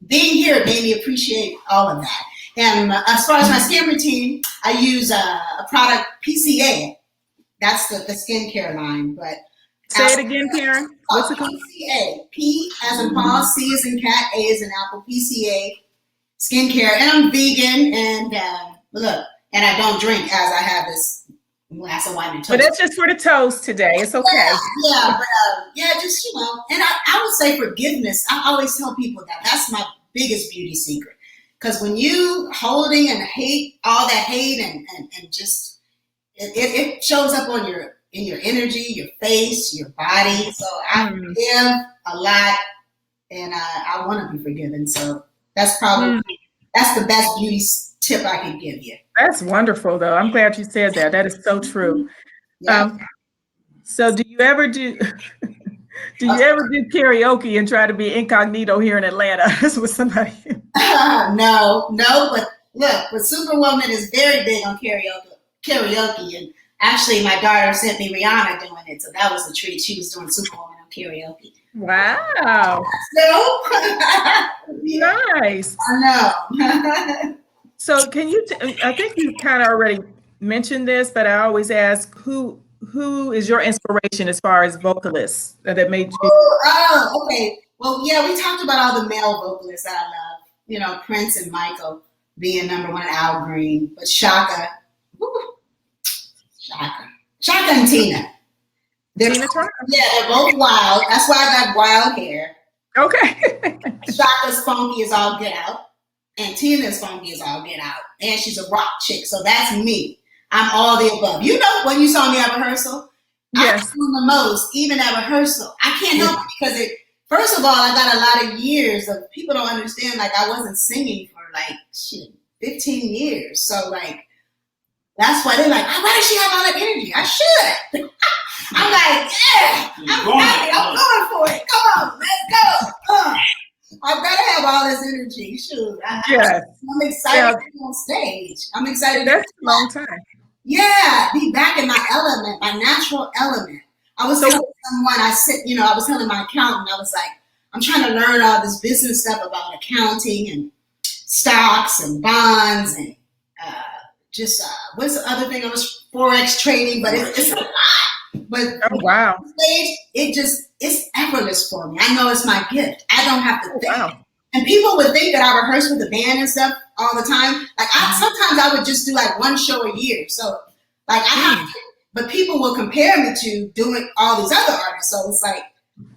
Speaker 1: being here, it made me appreciate all of that. And as far as my skin routine, I use a product, PCA. That's the skincare line. But
Speaker 2: say it again, Karyn. What's it called?
Speaker 1: PCA. P as in Paul, C as in cat, A as in apple. PCA skincare. And I'm vegan, and and I don't drink, as I have this glass of wine and toast.
Speaker 2: But that's just for the toast today. It's okay.
Speaker 1: Yeah, but just and I would say forgiveness. I always tell people that's my biggest beauty secret. Because when you holding and hate all that hate and just it shows up in your energy, your face, your body. So I forgive a lot, and I want to be forgiven. So that's probably that's the best beauty tip I can give you.
Speaker 2: That's wonderful, though. I'm glad you said that. That is so true.
Speaker 1: Yeah.
Speaker 2: So do you ever do karaoke and try to be incognito here in Atlanta with somebody?
Speaker 1: No, but look, Superwoman is very big on karaoke, and actually my daughter sent me Rihanna doing it, so that was a treat. She was doing Superwoman on karaoke.
Speaker 2: Wow.
Speaker 1: So
Speaker 2: nice.
Speaker 1: I know.
Speaker 2: So can you, I think you kind of already mentioned this, but I always ask, who is your inspiration as far as vocalists that made you?
Speaker 1: Oh, okay. Well, yeah, we talked about all the male vocalists that I love. Prince and Michael being number one, Al Green, but Shaka and Tina.
Speaker 2: Tina Turner?
Speaker 1: Yeah, they're both wild. That's why I got wild hair.
Speaker 2: Okay.
Speaker 1: Shaka's funky as all get out, and Tina's funky as all get out, and she's a rock chick. So that's me. I'm all the above. When you saw me at rehearsal,
Speaker 2: yes.
Speaker 1: I was doing the most, even at rehearsal. I can't help it, because first of all, I got a lot of years of people don't understand. I wasn't singing for 15 years. So That's why they're like, oh, why does she have all that energy? I should. I'm like, yeah, I'm going for it. Come on, let's go. I've got to have all this energy. Shoot.
Speaker 2: Yes.
Speaker 1: I'm excited to be on stage. I'm excited.
Speaker 2: That's a long time.
Speaker 1: Yeah, be back in my element, my natural element. I was telling someone, I was telling my accountant, I was like, I'm trying to learn all this business stuff about accounting and stocks and bonds and what's the other thing? I was Forex trading, but it's a lot. But
Speaker 2: wow,
Speaker 1: stage, it's effortless for me. I know it's my gift. I don't have to think.
Speaker 2: Wow.
Speaker 1: And people would think that I rehearse with the band and stuff all the time. Like sometimes I would just do like one show a year. So like but people will compare me to doing all these other artists. So it's like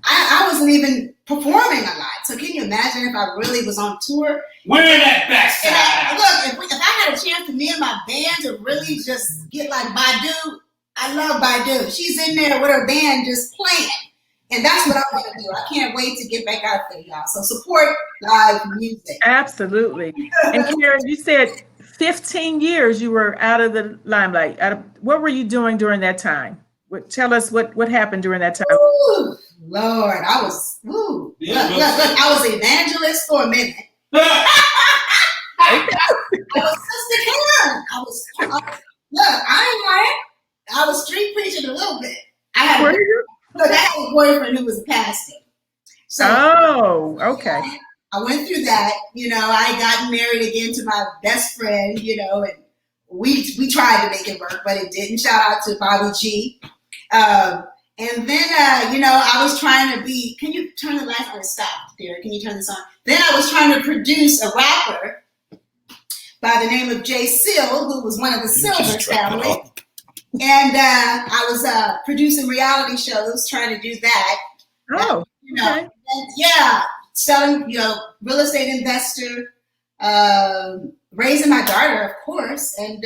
Speaker 1: I wasn't even performing a lot. So can you imagine if I really was on tour?
Speaker 3: Wear that backside.
Speaker 1: Look, if I had a chance for me and my band to really just get like Badu, I love Badu. She's in there with her band just playing. And that's what I want to do. I can't wait to get back out there, y'all. So support live music.
Speaker 2: Absolutely. And Karyn, you said 15 years you were out of the limelight. What were you doing during that time? Tell us what happened during that time.
Speaker 1: Ooh, Lord, I was, look, I was evangelist for a minute. I was Sister Karyn. I was street preaching a little bit. I had a boyfriend who was a pastor. So,
Speaker 2: okay.
Speaker 1: I went through that. I got married again to my best friend, and we tried to make it work, but it didn't. Shout out to Bobby G. And then, I was trying to be, can you turn the lights on? Stop, dear. Can you turn this on? Then I was trying to produce a rapper by the name of Jay Seal, who was one of the Silver family. And I was producing reality shows, trying to do that.
Speaker 2: Oh, okay.
Speaker 1: Selling, real estate investor, raising my daughter, of course, and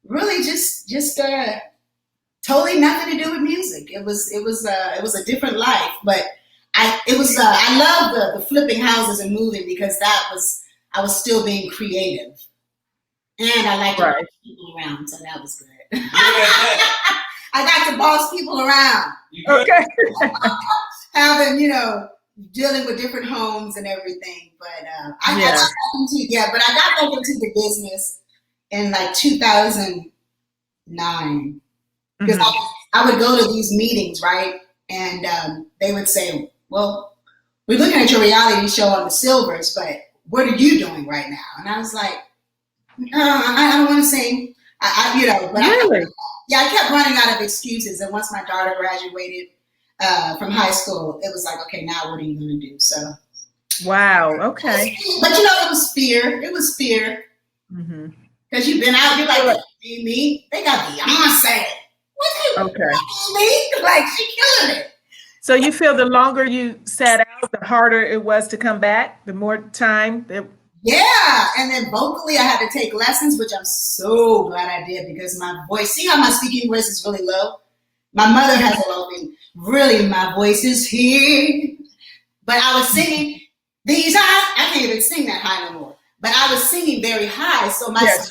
Speaker 1: really just totally nothing to do with music. It was a different life, but I love the flipping houses and moving because I was still being creative, and I like to boss people around, so that was good. I got to boss people around.
Speaker 2: Okay.
Speaker 1: Having, dealing with different homes and everything, but I got back into the business in like 2009 because I would go to these meetings, right? And they would say, well, we're looking at your reality show on the Silvers, but what are you doing right now? And I was like, I don't want to sing. Really? I kept running out of excuses. And once my daughter graduated from high school, it was like, okay, now what are you going to do? So,
Speaker 2: wow, okay.
Speaker 1: But it was fear. It was fear. Because you've been out, you're like, me? They got Beyonce. Me? Like, she killing it.
Speaker 2: So you feel the longer you sat out, the harder it was to come back, the more time that.
Speaker 1: Yeah, and then vocally I had to take lessons, which I'm so glad I did because my voice, see how my speaking voice is really low? My mother has a low thing. Really, my voice is here. But I was singing I can't even sing that high no more. But I was singing very high. So so I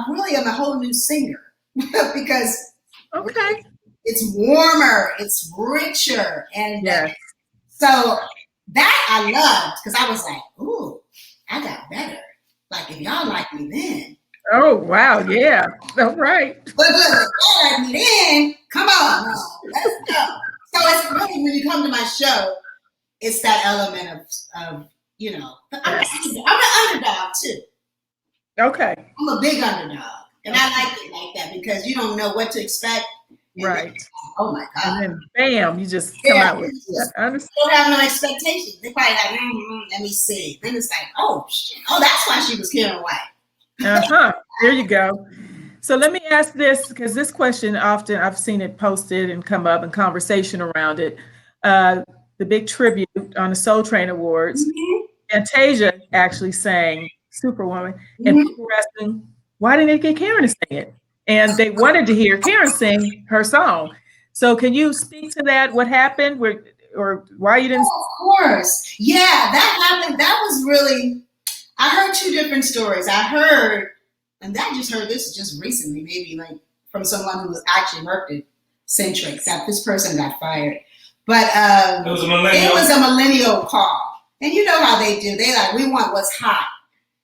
Speaker 1: really am a whole new singer because it's warmer, it's richer. And so that I loved because I was like, ooh, I got better. Like if y'all like me then.
Speaker 2: Oh, wow. Yeah. All right.
Speaker 1: But y'all like me then, come on. Let's go. So it's really, when you come to my show, it's that element of I'm an underdog too.
Speaker 2: Okay.
Speaker 1: I'm a big underdog. And I like it like that because you don't know what to expect.
Speaker 2: Right.
Speaker 1: Then, oh my God.
Speaker 2: And then bam, you just come out with it. I understand.
Speaker 1: Don't have no expectations. They're probably like, let me see. Then it's like, oh shit. Oh, that's why she was Karyn White.
Speaker 2: There you go. So let me ask this, because this question often I've seen it posted and come up in conversation around it. The big tribute on the Soul Train Awards. Fantasia actually sang Superwoman, and people were asking, why didn't they get Karyn to sing it? And they wanted to hear Karyn sing her song. So can you speak to that? What happened, or why you didn't?
Speaker 1: Oh, of course. Yeah, that happened. That was really, I heard two different stories. I heard and I just heard this just recently, maybe like from someone who was actually worked at Centric, that this person got fired. But
Speaker 3: it was a
Speaker 1: millennial call. And you know how they do. They like, we want what's hot.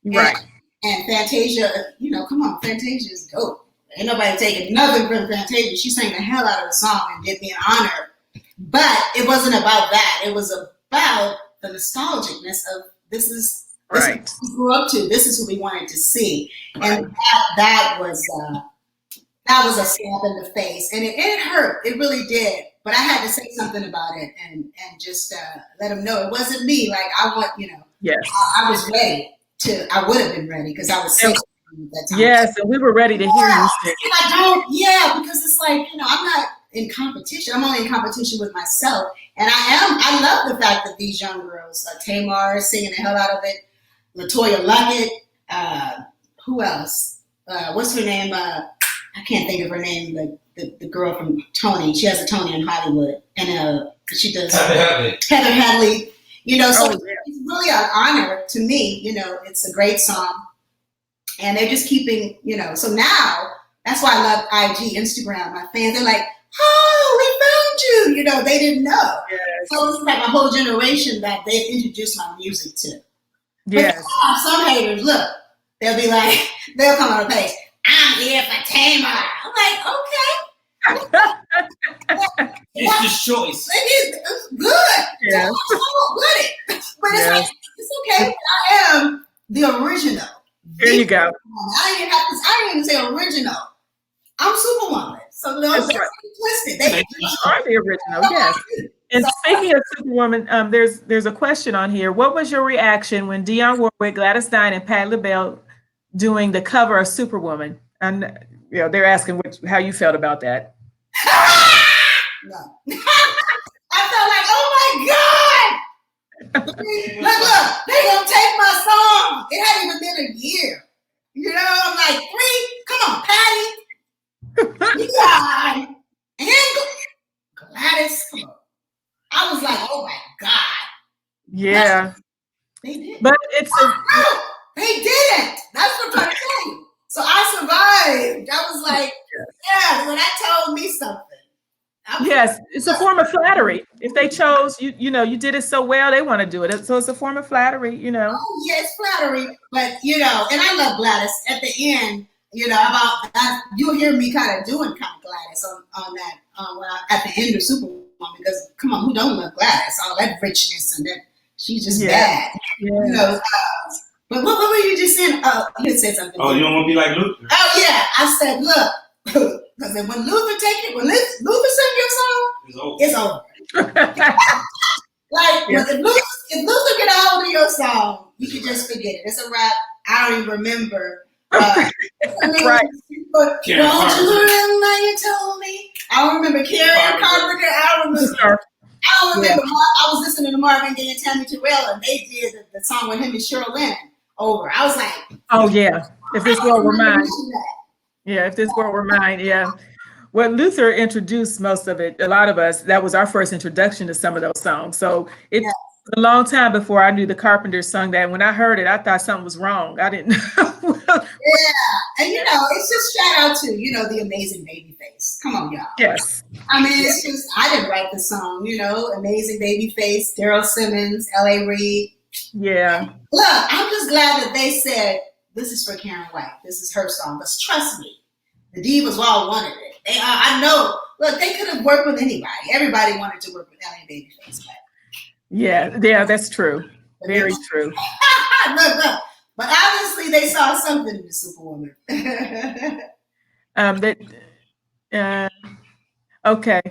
Speaker 2: Right.
Speaker 1: And Fantasia, come on, Fantasia is dope. Ain't nobody taking nothing from Fantasia. She sang the hell out of the song and did me an honor. But it wasn't about that. It was about the nostalgicness of this is what we grew up to. This is who we wanted to see. And that was a slap in the face. And it hurt. It really did. But I had to say something about it and just let them know it wasn't me. Like, I want,
Speaker 2: yes.
Speaker 1: I was ready I would have been ready because I was sick at that time.
Speaker 2: Yes, and we were ready to hear you sing.
Speaker 1: Because it's like, I'm not in competition. I'm only in competition with myself. And I love the fact that these young girls, Tamar singing the hell out of it, LaToya Luckett, who else? What's her name? I can't think of her name, the girl from Tony. She has a Tony in Hollywood. And she does Heather Hadley. It's really an honor to me. It's a great song. And they're just keeping, so now that's why I love IG, Instagram. My fans, they're like, oh, we found you. They didn't know. Yes. So it's like a whole generation that they've introduced my music to.
Speaker 2: Yes.
Speaker 1: But some haters, look, they'll come on the page. I'm here for Tamar. I'm like, okay.
Speaker 3: It's just choice.
Speaker 1: It's good.
Speaker 3: Yeah.
Speaker 1: But it's okay. I am the original.
Speaker 2: There you go.
Speaker 1: I didn't even say original. I'm Superwoman. So don't get twisted. They
Speaker 2: are the original, yes. And speaking of Superwoman, there's a question on here. What was your reaction when Dionne Warwick, Gladys Knight, and Patti LaBelle doing the cover of Superwoman? And they're asking how you felt about that.
Speaker 1: No. I felt like, oh my God. Look, they gonna take my song. It hadn't even been a year. I'm like, 3? Come on, Patty. Yeah. And Gladys, come on. I was like, oh my God.
Speaker 2: Yeah.
Speaker 1: They did.
Speaker 2: But it's
Speaker 1: they didn't. That's what I'm trying to tell you. So I survived. I was like, when that told me something.
Speaker 2: Yes, it's a form of flattery. If they chose you did it so well, they want to do it. So it's a form of flattery,
Speaker 1: Oh, yeah, it's flattery. But, and I love Gladys. At the end, about that, you'll hear me kind of doing Gladys on that at the end of Superwoman. Because, come on, who don't love Gladys? All that richness and that she's just bad.
Speaker 2: Yeah.
Speaker 1: But what were you just saying? Oh, you said something.
Speaker 3: Oh, you don't want to be like Luther.
Speaker 1: Oh, yeah. I said, look. Because when Luther sing your song, it's over. If Luther get a hold of your song, you can just forget it. It's a rap. I don't even remember.
Speaker 2: Right.
Speaker 1: But don't you remember you told me? I don't remember Karyn Carpenter. I don't remember. I was listening to Marvin Gaye and Tammy Terrell, and they did the song with him and Cheryl Lynn over. I was like,
Speaker 2: oh yeah, if this world were mine. Yeah, if this world were mine, yeah. Well, Luther introduced most of it. A lot of us, that was our first introduction to some of those songs. So it's a long time before I knew the Carpenters sung that. When I heard it, I thought something was wrong. I didn't know.
Speaker 1: And it's just shout out to, the amazing Babyface. Come on, y'all.
Speaker 2: Yes.
Speaker 1: I mean, it's just, I didn't write the song, amazing Babyface, Daryl Simmons, L.A. Reid.
Speaker 2: Yeah.
Speaker 1: Look, I'm just glad that they said, this is for Karyn White. This is her song. Because trust me, the Divas all wanted it. I know. Look, they could have worked with anybody. Everybody wanted to work with L.A. Babyface.
Speaker 2: Yeah, that's true. Very true.
Speaker 1: Look. But obviously, they saw something in the Superwoman.
Speaker 2: Okay.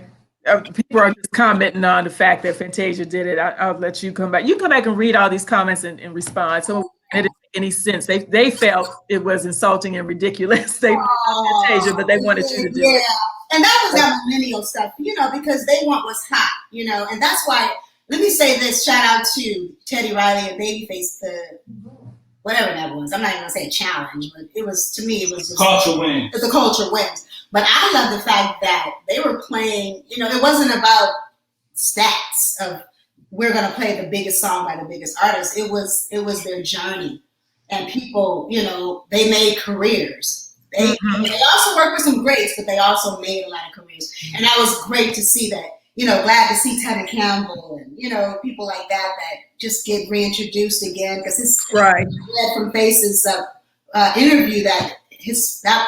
Speaker 2: People are just commenting on the fact that Fantasia did it. I'll let you come back. You come back and read all these comments and respond. So it didn't make any sense. They felt it was insulting and ridiculous. They Fantasia, but they wanted you to do it.
Speaker 1: And that was that millennial stuff, because they want what's hot, and that's why. Let me say this. Shout out to Teddy Riley and Babyface. Whatever that was. I'm not even gonna say a challenge, but it was, to me, it was just
Speaker 3: culture wins.
Speaker 1: The culture wins. But I love the fact that they were playing, it wasn't about stats of we're gonna play the biggest song by the biggest artist. It was their journey. and people, you know, they made careers. They also worked with some greats, but they also made a lot of careers. And that was great to see that, you know, glad to see Tevin Campbell and, you know, people like that just get reintroduced again. Because it's
Speaker 2: right.
Speaker 1: read from Faces interview that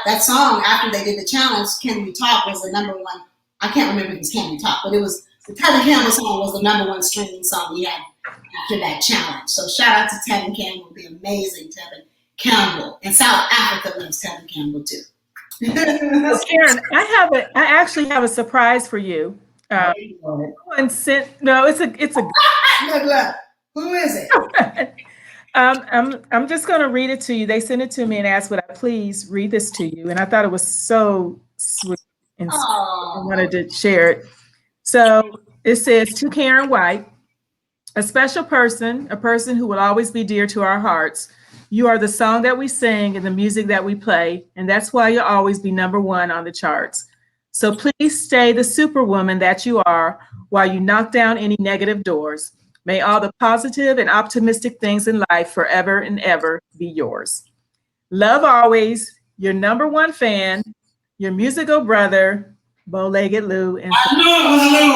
Speaker 1: that song after they did the challenge, Can We Talk, was the number one. I can't remember if it was Can We Talk, but it was the Tevin Campbell song was the number one streaming song he had after that challenge. So shout out to Tevin Campbell, the amazing Tevin Campbell. And South Africa loves Tevin Campbell too.
Speaker 2: So Karyn, I actually have a surprise for you. It's a
Speaker 1: look. Who is it?
Speaker 2: I'm just going to read it to you. They sent it to me and asked, would I please read this to you? And I thought it was so sweet and I wanted to share it. So it says, to Karyn White, a special person, a person who will always be dear to our hearts. You are the song that we sing and the music that we play, and that's why you'll always be number one on the charts. So please stay the superwoman that you are while you knock down any negative doors. May all the positive and optimistic things in life forever and ever be yours. Love always, your number one fan, your musical brother, Bow-Legged Lou. And
Speaker 3: I knew it was Lou.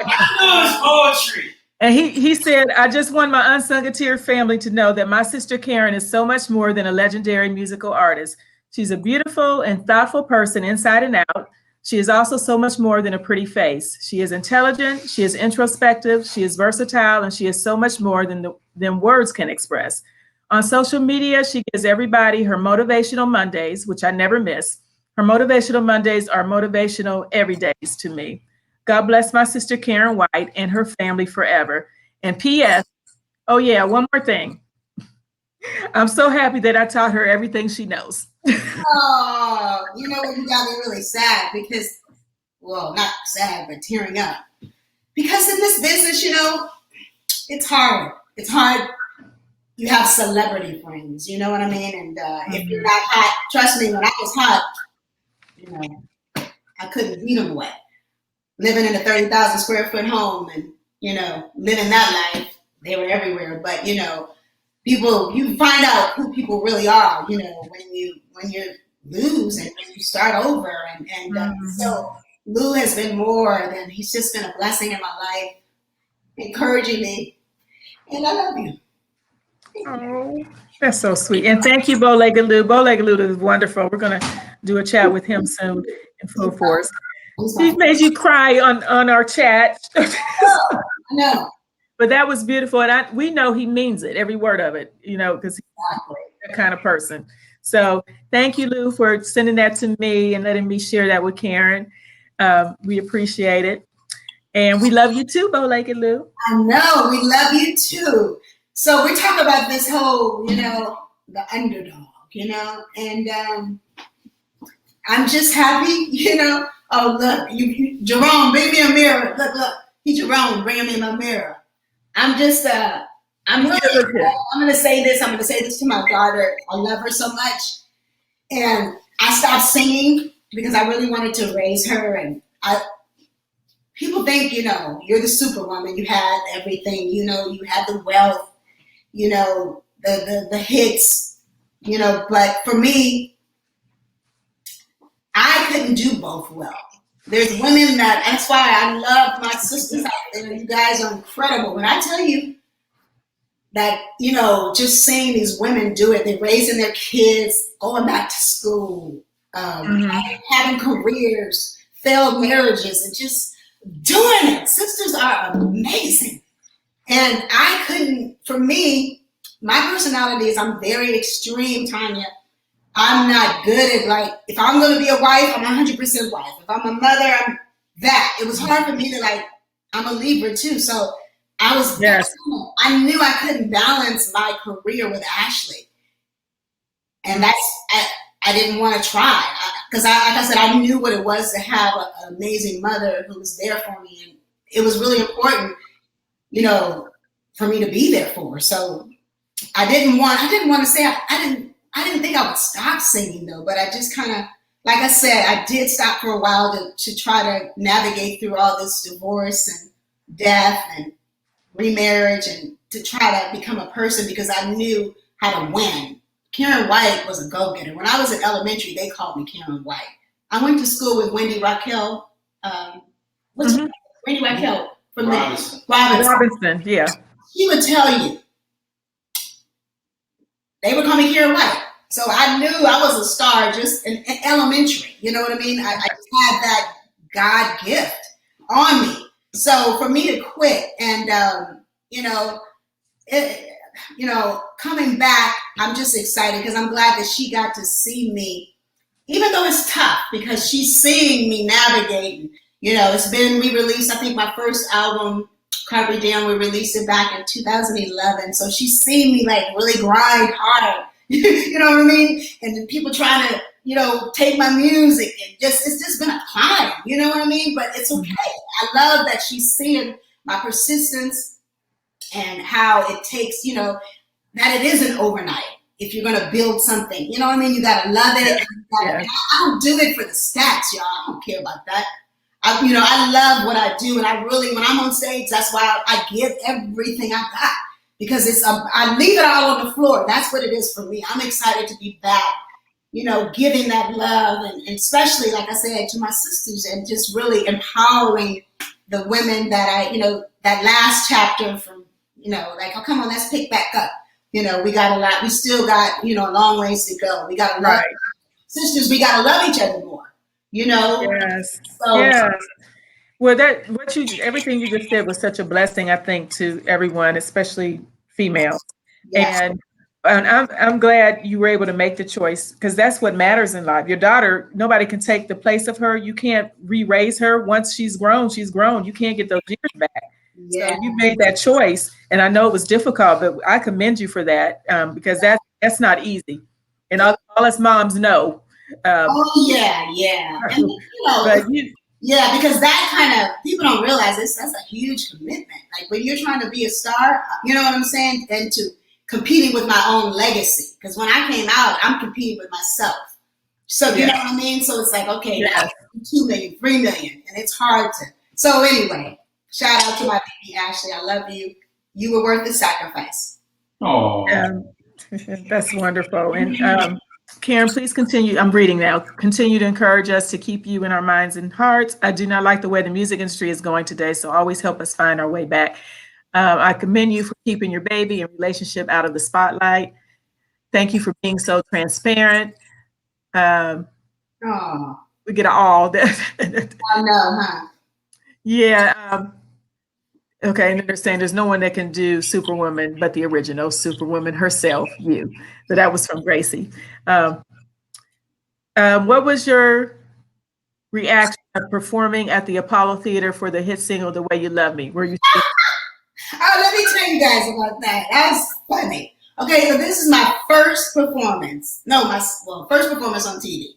Speaker 3: I knew it was poetry.
Speaker 2: And he said, I just want my Unsungateer family to know that my sister Karyn is so much more than a legendary musical artist. She's a beautiful and thoughtful person inside and out. She is also so much more than a pretty face. She is intelligent, she is introspective, she is versatile, and she is so much more than words can express. On social media, she gives everybody her motivational Mondays, which I never miss. Her motivational Mondays are motivational every days to me. God bless my sister Karyn White and her family forever. And P.S. Oh yeah, one more thing. I'm so happy that I taught her everything she knows.
Speaker 1: Oh, you know what? You got me really sad because, well, not sad, but tearing up. Because in this business, you know, it's hard. It's hard. You have celebrity friends, you know what I mean? And if you're not hot, trust me, when I was hot, you know, I couldn't beat them away. Living in a 30,000 square foot home and, you know, living that life, they were everywhere. But, you know, people, you find out who people really are, you know, when you lose and when you start over. And so Lou has been more than, he's just been a blessing in my life, encouraging me. And I love you.
Speaker 2: Oh, that's so sweet. And thank you, Bow-Legged Lou. Bow-Legged Lou is wonderful. We're going to do a chat with him soon in full force. He made you cry on our chat.
Speaker 1: No.
Speaker 2: But that was beautiful. And we know he means it, every word of it, you know, because he's that kind of person. So thank you, Lou, for sending that to me and letting me share that with Karyn. We appreciate it. And we love you too, Bow-Legged Lou.
Speaker 1: I know, we love you too. So we talk about this whole, you know, the underdog, you know, and I'm just happy, you know. Oh, look, you Jerome, bring me a mirror. Look, he Jerome, bring me a mirror. I'm just, I'm going to say this. I'm going to say this to my daughter. I love her so much. And I stopped singing because I really wanted to raise her. And people think, you know, you're the superwoman. You had everything, you know, you had the wealth, you know, the hits, you know. But for me, I couldn't do both well. There's women that's why I love my sisters out there. You guys are incredible. When I tell you that, you know, just seeing these women do it, they're raising their kids, going back to school, having careers, failed marriages, and just doing it. Sisters are amazing. And I couldn't, for me, my personality is I'm very extreme, Tanya. I'm not good at, like, if I'm going to be a wife, I'm 100% wife. If I'm a mother, I'm that. It was hard for me to, like, I'm a Libra too. So I was, I knew I couldn't balance my career with Ashley. And that's, I didn't want to try. Because like I said, I knew what it was to have an amazing mother who was there for me. And it was really important, you know, for me to be there for her. So I didn't want to say, I didn't think I would stop singing though, but I just kind of, like I said, I did stop for a while to try to navigate through all this divorce and death and remarriage and to try to become a person because I knew how to win. Karyn White was a go-getter. When I was in elementary, they called me Karyn White. I went to school with Wendy Raquel. What's
Speaker 2: Mhm.
Speaker 1: Wendy Raquel from
Speaker 3: Robinson.
Speaker 2: Robinson, yeah.
Speaker 1: She would tell you they would call me Karyn White. So I knew I was a star just in elementary. You know what I mean? I just had that God gift on me. So for me to quit and you know, it, coming back, I'm just excited because I'm glad that she got to see me, even though it's tough because she's seeing me navigating. We released, I think my first album, Carpe Diem, we released it back in 2011. So she's seen me like really grind harder. You know what I mean? And then people trying to, take my music and it's just been a climb, you know what I mean? But it's okay. I love that she's seeing my persistence and how it takes, that it isn't overnight. If you're gonna build something, you know what I mean? You gotta love it. And I don't do it for the stats, y'all. I don't care about that. I love what I do, and I really, when I'm on stage, that's why I give everything I got because I leave it all on the floor. That's what it is for me. I'm excited to be back, giving that love, and especially, like I said, to my sisters, and just really empowering the women that that last chapter from, like, oh, come on, let's pick back up. We got a lot. We still got, a long ways to go. We got to love sisters. We got to love each other more.
Speaker 2: Yes.
Speaker 1: So,
Speaker 2: yes. Well, everything you just said was such a blessing, I think, to everyone, especially females.
Speaker 1: yes.
Speaker 2: And I'm glad you were able to make the choice because that's what matters in life. Your daughter, nobody can take the place of her. You can't re-raise her. Once she's grown, she's grown. You can't get those years back.
Speaker 1: Yeah.
Speaker 2: So you made that choice, and I know it was difficult, but I commend you for that because that's not easy. And all us moms know.
Speaker 1: Oh yeah. And,
Speaker 2: but
Speaker 1: because that kind of, people don't realize this. That's a huge commitment. Like when you're trying to be a star, you know what I'm saying, and to competing with my own legacy. Because when I came out, I'm competing with myself. So you know what I mean. So it's like, okay, now 2 million, 3 million, and it's hard to. So anyway. Shout out to my baby Ashley. I love you. You were worth the sacrifice.
Speaker 3: Oh,
Speaker 2: that's wonderful. And Karyn, please continue. I'm reading now. Continue to encourage us to keep you in our minds and hearts. I do not like the way the music industry is going today, so always help us find our way back. I commend you for keeping your baby and relationship out of the spotlight. Thank you for being so transparent. We get all that.
Speaker 1: I know, huh?
Speaker 2: Yeah. Okay, and understand there's no one that can do Superwoman but the original Superwoman herself, you. So that was from Gracie. What was your reaction of performing at the Apollo Theater for the hit single "The Way You Love Me"? Were you?
Speaker 1: Let me tell you guys about that. That was funny. Okay, so this is my first performance. First performance on TV.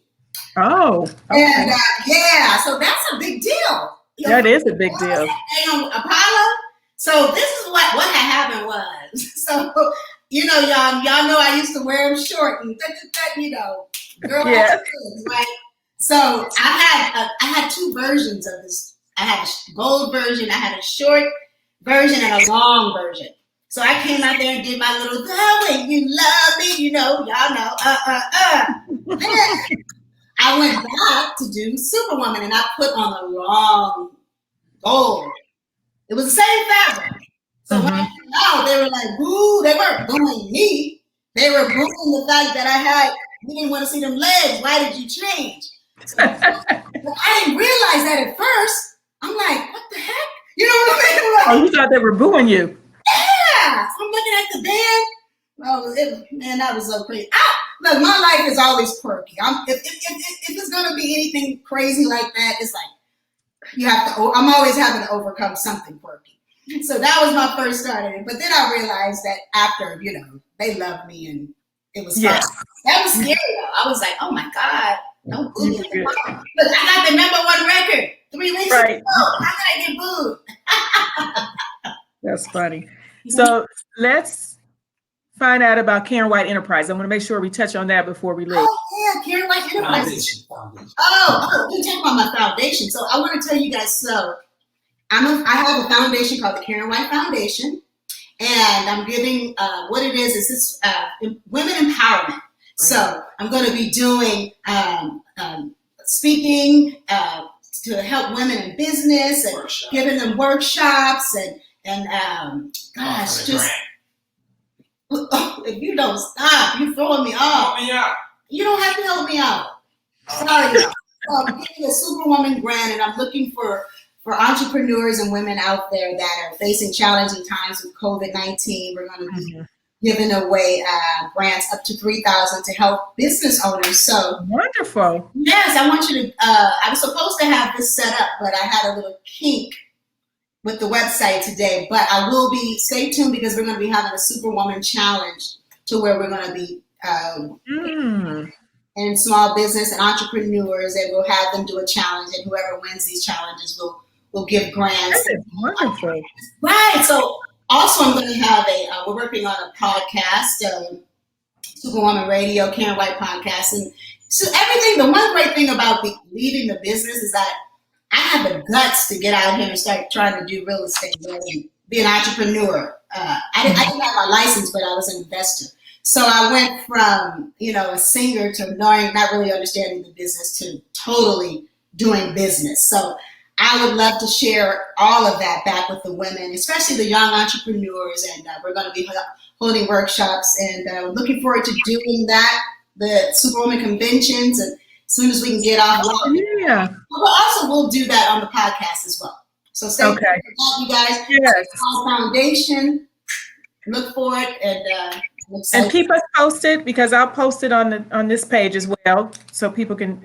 Speaker 2: Oh. Okay.
Speaker 1: And so that's a big deal.
Speaker 2: That is a big deal.
Speaker 1: On Apollo. So this is what had happened was. So y'all know I used to wear them short and girl, right? So I had two versions of this. I had a gold version. I had a short version and a long version. So I came out there and did my little "The Way You Love Me," y'all know. Then I went back to do Superwoman, and I put on the long gold. It was the same fabric. So when I came out, they were like, boo. They weren't booing me. They were booing the fact that we didn't want to see them legs. Why did you change? So, but I didn't realize that at first. I'm like, what the heck? You know what I mean? Like,
Speaker 2: you thought they were booing you.
Speaker 1: Yeah. I'm looking at the band. Man, that was so crazy. Look, my life is always quirky. If it's gonna be anything crazy like that, it's like I'm always having to overcome something quirky. So that was my first start in it. But then I realized that after, they loved me and it was fun. That was scary though. I was like, oh my God, don't boo me. Look, I got the #1 record 3 weeks ago. How can I get booed?
Speaker 2: That's funny. So let's find out about Karyn White Enterprise. I want to make sure we touch on that before we leave.
Speaker 1: Oh yeah, Karyn White Enterprise. Oh, we talk about my foundation. So I want to tell you guys. So I have a foundation called the Karyn White Foundation, and I'm giving what it is this women empowerment. So I'm going to be doing speaking to help women in business and giving them workshops and gosh, just if you don't stop, you're throwing me off.
Speaker 3: Help me out.
Speaker 1: You don't have to help me out. Sorry. I'm getting a Superwoman grant, and I'm looking for entrepreneurs and women out there that are facing challenging times with COVID-19. We're going to be giving away grants up to $3,000 to help business owners. So
Speaker 2: wonderful.
Speaker 1: Yes, I want you to. I was supposed to have this set up, but I had a little kink with the website today. But I will be. Stay tuned because we're going to be having a Superwoman challenge to where we're going to be in small business and entrepreneurs, and we'll have them do a challenge, and whoever wins these challenges will give grants.
Speaker 2: That is wonderful.
Speaker 1: Right. So also, I'm going to have we're working on a podcast, Superwoman Radio, Karyn White podcast, and so everything. The one great thing about leaving the business is that I have the guts to get out here and start trying to do real estate, and be an entrepreneur. I didn't have my license, but I was an investor. So I went from, a singer to not really understanding the business to totally doing business. So I would love to share all of that back with the women, especially the young entrepreneurs. And we're going to be holding workshops, and we're looking forward to doing that, the Superwoman conventions, and as soon as we can get off.
Speaker 2: Yeah.
Speaker 1: But we'll do that on the podcast as well. So stay tuned for that, you guys.
Speaker 2: Yes.
Speaker 1: Our foundation. Look for it, and
Speaker 2: keep us posted, because I'll post it on this page as well, so people can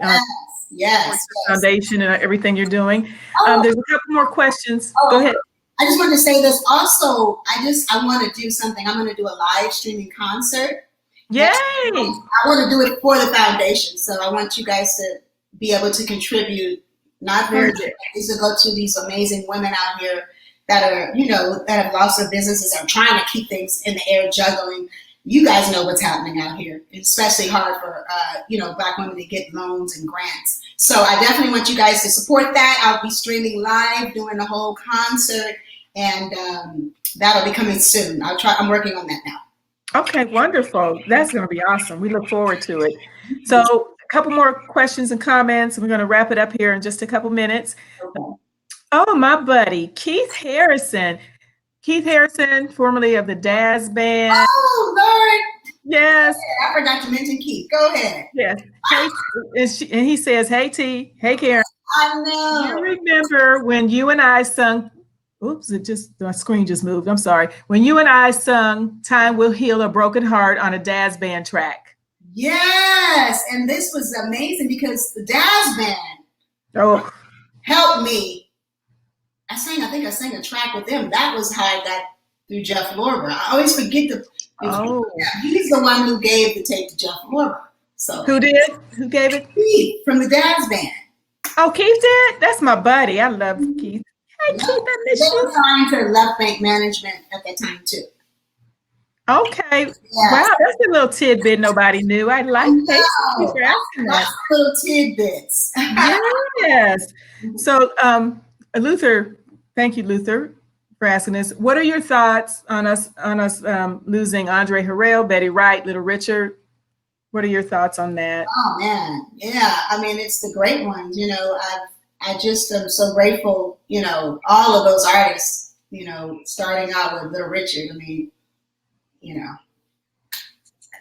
Speaker 1: yes.
Speaker 2: foundation and everything you're doing. There's a couple more questions. Go ahead.
Speaker 1: I just wanted to say this. Also, I want to do something. I'm going to do a live streaming concert.
Speaker 2: Yay!
Speaker 1: I want to do it for the foundation, so I want you guys to be able to contribute. Not very much, is to go to these amazing women out here that are, that have lost their businesses, are trying to keep things in the air, juggling. You guys know what's happening out here. It's especially hard for, Black women to get loans and grants. So I definitely want you guys to support that. I'll be streaming live, doing the whole concert, and that'll be coming soon. I'm working on that now.
Speaker 2: Okay, wonderful. That's going to be awesome. We look forward to it. So a couple more questions and comments, and we're going to wrap it up here in just a couple minutes.
Speaker 1: Okay.
Speaker 2: Oh, my buddy, Keith Harrison. Keith Harrison, formerly of the Daz Band.
Speaker 1: Oh, Lord.
Speaker 2: Yes.
Speaker 1: I forgot to mention Keith. Go ahead.
Speaker 2: Yes. Hey, and he says, hey, T. Hey, Karyn.
Speaker 1: I know.
Speaker 2: You remember when you and I sung, my screen just moved. I'm sorry. When you and I sung Time Will Heal a Broken Heart on a Daz Band track.
Speaker 1: Yes. And this was amazing because the Daz Band helped me. I think I sang a track with them. That was how I got through Jeff Lorber. I always forget he's the one who gave the tape to Jeff Lorber. So
Speaker 2: who did? Who gave it?
Speaker 1: Keith from the Daz Band.
Speaker 2: Oh, Keith did? That's my buddy. I love Keith. Hey, Keith, I miss you.
Speaker 1: They were trying to Left Bank Management at that time too.
Speaker 2: Okay. Yeah. Wow, that's a little tidbit nobody knew. I like that. Thank you for asking that.
Speaker 1: Little tidbits.
Speaker 2: Yes. So, Luther, thank you, Luther, for asking this. What are your thoughts on us losing Andre Harrell, Betty Wright, Little Richard? What are your thoughts on that?
Speaker 1: Oh man, yeah. I mean, it's the great ones. I just am so grateful. All of those artists. Starting out with Little Richard. I mean,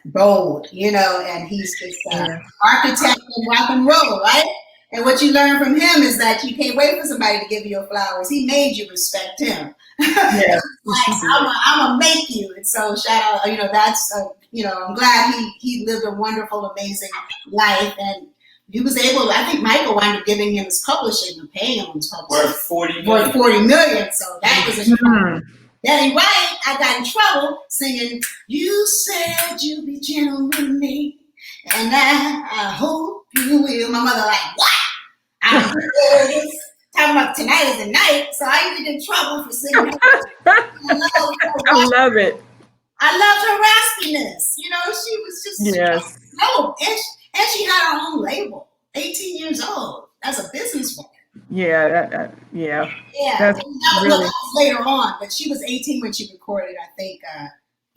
Speaker 1: bold. And he's just architect of rock and roll, right? And what you learn from him is that you can't wait for somebody to give you your flowers. He made you respect him. Yeah, I'm gonna make you. And so shout out, that's I'm glad he lived a wonderful, amazing life, and he was able. I think Michael wound up giving him his publishing and paying him his publishing
Speaker 3: worth $40
Speaker 1: million. So that was a Betty White. I got in trouble singing. You said you'd be gentle with me. And I hope you will. My mother like, what? I'm talking about tonight is the night. So I used to get in trouble for singing.
Speaker 2: I love it.
Speaker 1: I loved her raspiness. She was just and she had her own label. 18 years old. As a businesswoman.
Speaker 2: Yeah.
Speaker 1: That was later on, but she was 18 when she recorded, I think,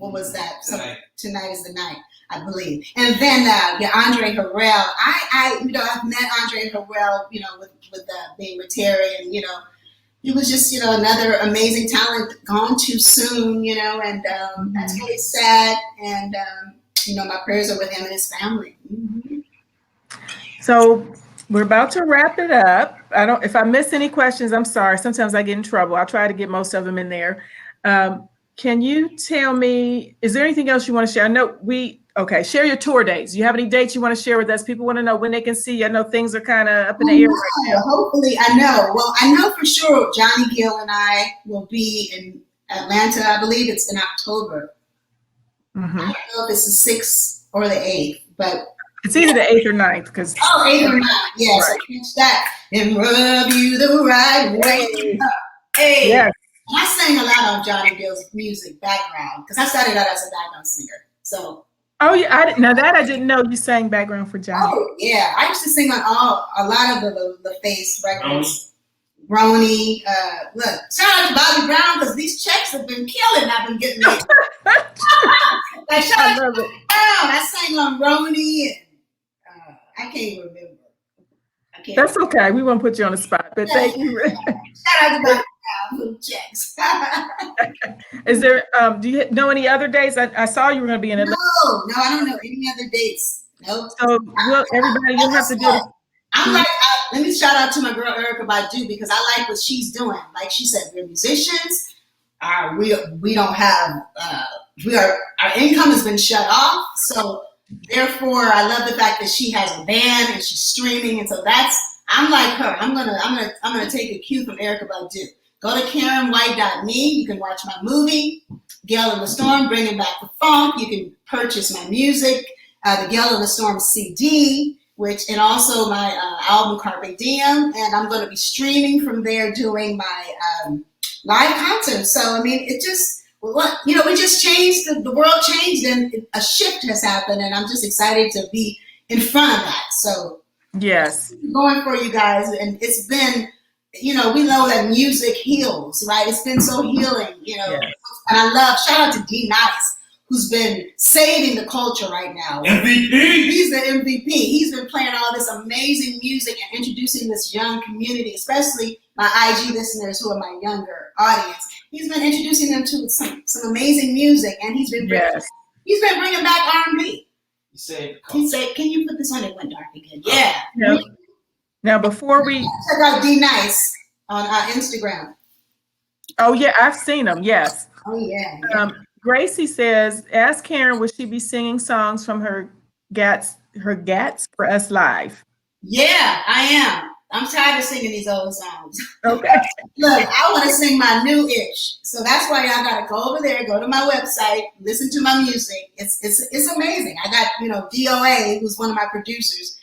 Speaker 1: what was that?
Speaker 3: Tonight
Speaker 1: is the night, I believe. And then Andre Harrell. I've met Andre Harrell, with being with Terry, and he was just another amazing talent gone too soon, and that's really sad. And my prayers are with him and his family. Mm-hmm.
Speaker 2: So we're about to wrap it up. If I miss any questions, I'm sorry. Sometimes I get in trouble. I'll try to get most of them in there. Can you tell me, is there anything else you want to share? I know share your tour dates. Do you have any dates you want to share with us? People want to know when they can see you. I know things are kind of up in the air right now.
Speaker 1: Hopefully, I know. Well, I know for sure Johnny Gill and I will be in Atlanta. I believe it's in October. Mm-hmm. I don't know if it's the 6th or the 8th, but
Speaker 2: it's either the 8th or 9th.
Speaker 1: 8th or 9th. Yes, right. I catch that and rub you the right way. Hey. Yes. I sang a lot of Johnny Gill's music background because I started out as a background singer. So.
Speaker 2: Oh yeah, now that I didn't know you sang background for Johnny.
Speaker 1: Oh yeah, I used to sing on a lot of the Face records. Roni, look, shout out to Bobby Brown because these checks have been killing. I've been getting them. Like shout out to Bobby Brown. I sang on Roni and I can't even remember.
Speaker 2: That's okay. We won't put you on the spot, but thank you.
Speaker 1: Shout out to Bobby Brown. Little checks.
Speaker 2: Is there? Do you know any other dates? I saw you were going to be in Atlanta.
Speaker 1: No, I don't know any other dates. Nope.
Speaker 2: So, everybody, you'll have to do it.
Speaker 1: Let me shout out to my girl Erykah Badu because I like what she's doing. Like she said, we're musicians. We don't have. Our income has been shut off. So therefore, I love the fact that she has a band and she's streaming, and so I'm like her. I'm gonna take a cue from Erykah Badu. Go to KarynWhite.me. You can watch my movie, Gale in the Storm, Bringing Back the Funk. You can purchase my music, the Gale in the Storm CD, and also my album Carpe Diem. And I'm going to be streaming from there, doing my live concert. So, I mean, it just, we just changed, the world changed and a shift has happened. And I'm just excited to be in front of that. So,
Speaker 2: yes,
Speaker 1: going for you guys. And it's been, we know that music heals, right? It's been so healing, yes. And I love, shout out to D Nice, who's been saving the culture right now.
Speaker 3: MVP!
Speaker 1: He's the MVP. He's been playing all this amazing music and introducing this young community, especially my IG listeners who are my younger audience. He's been introducing them to some amazing music, and he's been bringing back R&B.
Speaker 3: He said,
Speaker 1: can you put this on? It went dark again. Yeah.
Speaker 2: Yep. Now, before we
Speaker 1: check out D Nice on Instagram.
Speaker 2: Oh yeah, I've seen them. Yes.
Speaker 1: Oh yeah.
Speaker 2: Gracie says, "Ask Karyn, will she be singing songs from her Gats for us live?"
Speaker 1: Yeah, I am. I'm tired of singing these old songs.
Speaker 2: Okay.
Speaker 1: Look, I want to sing my new ish, so that's why y'all gotta go over there, go to my website, listen to my music. It's amazing. I got DOA, who's one of my producers.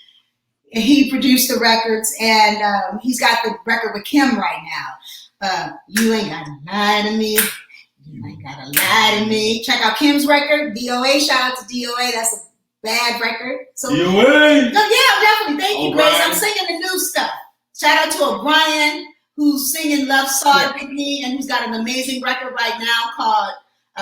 Speaker 1: He produced the records, and he's got the record with Kim right now. You ain't gotta lie to me. You ain't gotta lie to me. Check out Kim's record, DOA. Shout out to DOA. That's a bad record. So
Speaker 3: DOA.
Speaker 1: No, yeah, definitely. Thank you, Grace. I'm singing the new stuff. Shout out to O'Brien, who's singing Love Saw It with me, and who's got an amazing record right now called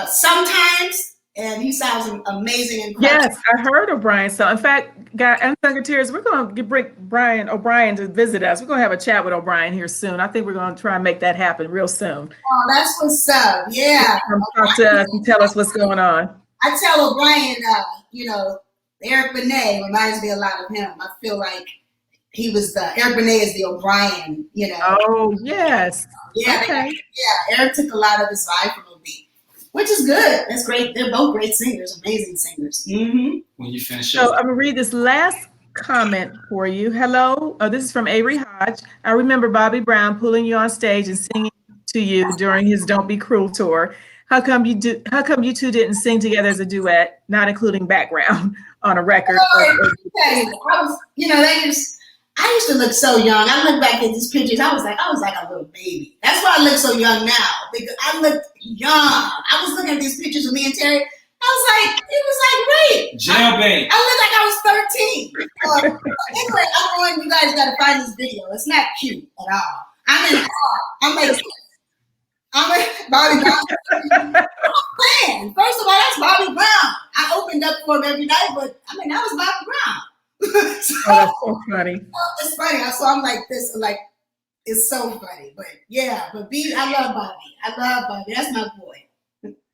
Speaker 1: Sometimes. And he sounds amazing and
Speaker 2: yes, I heard O'Brien. So in fact, Unsung Tears, we're going to bring O'Brien to visit us. We're going to have a chat with O'Brien here soon. I think we're going to try and make that happen real soon.
Speaker 1: Oh, that's what's up. Yeah.
Speaker 2: Talk to us and tell us what's going on.
Speaker 1: I tell O'Brien, Eric Benet reminds me a lot of him. I feel like he was Eric Benet is the O'Brien,
Speaker 2: Oh, yes.
Speaker 1: Yeah.
Speaker 2: Okay.
Speaker 1: Eric took a lot of his vibe from OB, which is good. That's great. They're both great singers, amazing singers. Mm-hmm.
Speaker 3: When you finish
Speaker 2: So I'm going to read this last comment for you. Hello. This is from Avery Hodge. I remember Bobby Brown pulling you on stage and singing to you during his Don't Be Cruel tour. How come you two didn't sing together as a duet, not including background on a record?
Speaker 1: I used to look so young. I look back at these pictures. I was like a little baby. That's why I look so young now, because I looked young. I was looking at these pictures with me and Terry. It was great.
Speaker 3: Jailbait.
Speaker 1: I looked like I was 13. Anyway, I'm going. You guys got to find this video. It's not cute at all. I'm in awe. I'm like, I'm Bobby Brown. Man, first of all, that's Bobby Brown. I opened up for him every night, but I mean, that was Bobby Brown. So,
Speaker 2: Oh, that's so funny.
Speaker 1: it's funny. So I'm like this, like, it's so funny. But yeah, but I love Bobby. I love Bobby. That's my boy.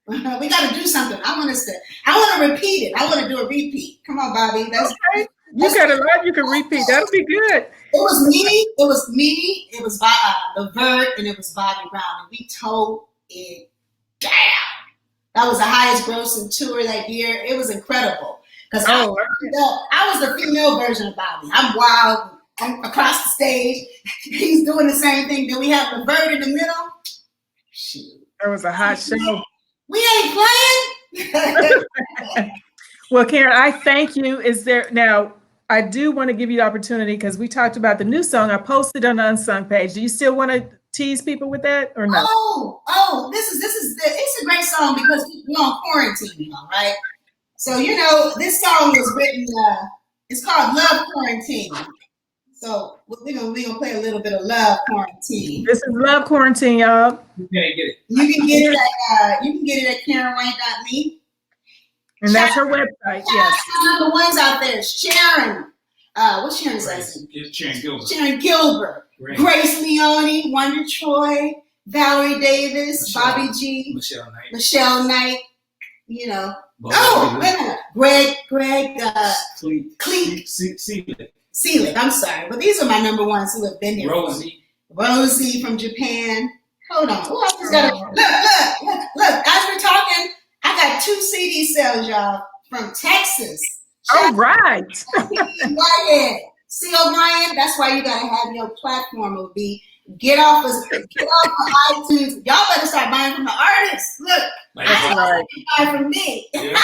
Speaker 1: We got to do something. I want to repeat it. I want to do a repeat. Come on, Bobby.
Speaker 2: Okay. You got a lot you can repeat. That'll be good.
Speaker 1: It was me. It was the Vert, and it was Bobby Brown, and we towed it down. That was the highest grossing tour that year. It was incredible because I was the female version of Bobby. I'm wild. I'm across the stage. He's doing the same thing. Then we have the Vert in the middle. Shoot.
Speaker 2: That was a hot show.
Speaker 1: We ain't playing.
Speaker 2: Well, Karyn, I thank you. Now, I do want to give you the opportunity because we talked about the new song I posted on the Unsung page. Do you still want to tease people with that or not?
Speaker 1: It's a great song because we're on quarantine, right? So, this song was written, it's called Love Quarantine. So we're gonna play a little bit of Love Quarantine.
Speaker 2: This is Love Quarantine, y'all.
Speaker 3: You can't get it.
Speaker 1: You can get it at KarynWhite.me.
Speaker 2: And that's her website. Yes.
Speaker 1: Number ones out there. Sharon. What's Sharon's last name?
Speaker 3: It's Sharon Gilbert.
Speaker 1: Sharon Gilbert.
Speaker 3: Right.
Speaker 1: Grace Leone, Wonder Troy, Valerie Davis, Bobby G, Michelle Knight. Wait a minute. Greg. Cleek. Seelig. I'm sorry, but these are my number ones who have been here. Rosie from Japan. Hold on. Who else has got look? As we're talking, I got 2 CD sales, y'all, from Texas.
Speaker 2: All right.
Speaker 1: Whitehead. See, O'Brien, that's why you gotta have your platform. Will be get off of iTunes. Y'all better start buying from the artists. Look, I buy from me.
Speaker 3: Yeah.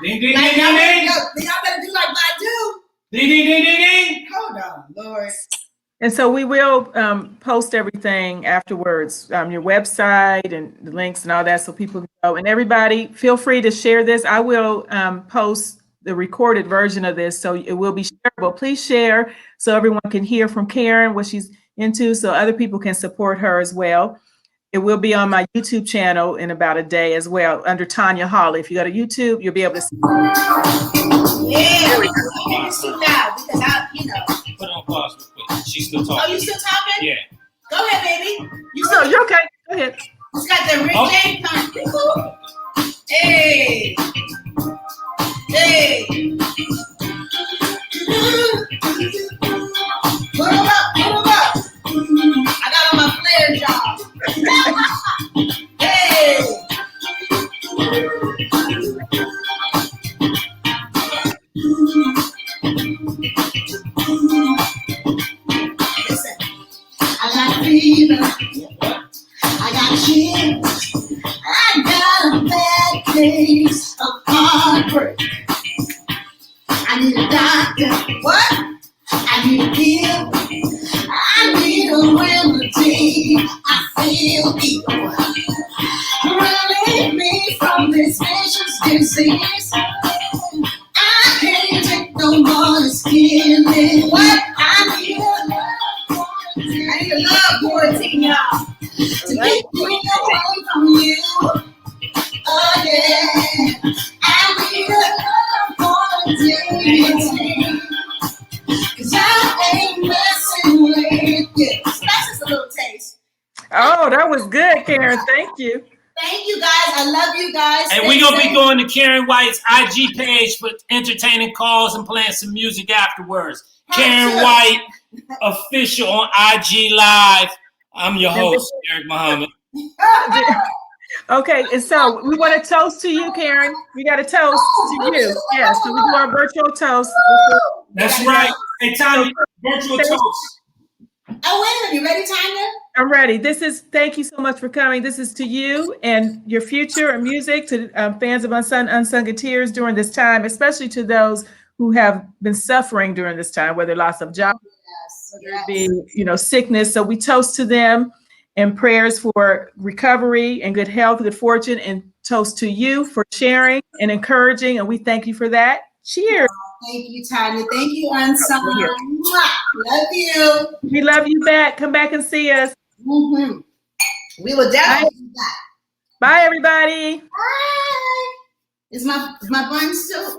Speaker 3: Ding, ding, ding, ding, ding.
Speaker 1: Y'all better do like I do.
Speaker 3: Ding, ding, ding, ding, ding.
Speaker 1: Hold on, Lord.
Speaker 2: And so we will post everything afterwards, your website and the links and all that, so people can go. And everybody, feel free to share this. I will post the recorded version of this, so it will be shareable. Please share so everyone can hear from Karyn what she's into, so other people can support her as well. It will be on my YouTube channel in about a day as well, under Tanya Hawley. If you go to YouTube, you'll be able to see.
Speaker 1: Yeah, there we go. I can see now because
Speaker 3: Put on pause real quick. She's still talking.
Speaker 1: Oh, you still talking?
Speaker 3: Yeah.
Speaker 1: Go ahead, baby.
Speaker 2: You're okay. Go ahead.
Speaker 1: It's got the Rick James kind. Hey. Put 'em up. I got on my flare job. Hey. Listen, I got fever. I got chills. I got a bad case of heartbreak. I need a doctor. What? I need a pill. I need a remedy. I feel evil. Relieve me from this vicious disease. I can't take no more killing. What? I need a love quarantine, y'all. To keep me away from you. Oh yeah. I need a love quarantine. 'Cause I ain't messing with you. That's just a little taste.
Speaker 2: Oh, that was good, Karyn. Thank you.
Speaker 1: Thank you, guys. I love you guys.
Speaker 3: And we're going to be going to Karyn White's IG page for entertaining calls and playing some music afterwards. Karyn White official on IG Live. I'm your host, Eric Muhammad.
Speaker 2: Okay, and so we want to toast to you, Karyn. We got to toast to you. Yeah, so we do our virtual toast.
Speaker 3: That's right. Hey, Tanya, virtual toast.
Speaker 1: Oh, wait a minute. You ready, Tanya?
Speaker 2: I'm ready. Thank you so much for coming. This is to you and your future and music, to fans of Unsung Tears during this time, especially to those who have been suffering during this time, whether loss of job, sickness. So we toast to them and prayers for recovery and good health, good fortune, and toast to you for sharing and encouraging. And we thank you for that. Cheers.
Speaker 1: Thank you, Tanya. Thank you, Unsung. Love you.
Speaker 2: We love you back. Come back and see us.
Speaker 1: Mm-hmm. We will definitely do that.
Speaker 2: Bye, everybody.
Speaker 1: Bye. Is my bun still?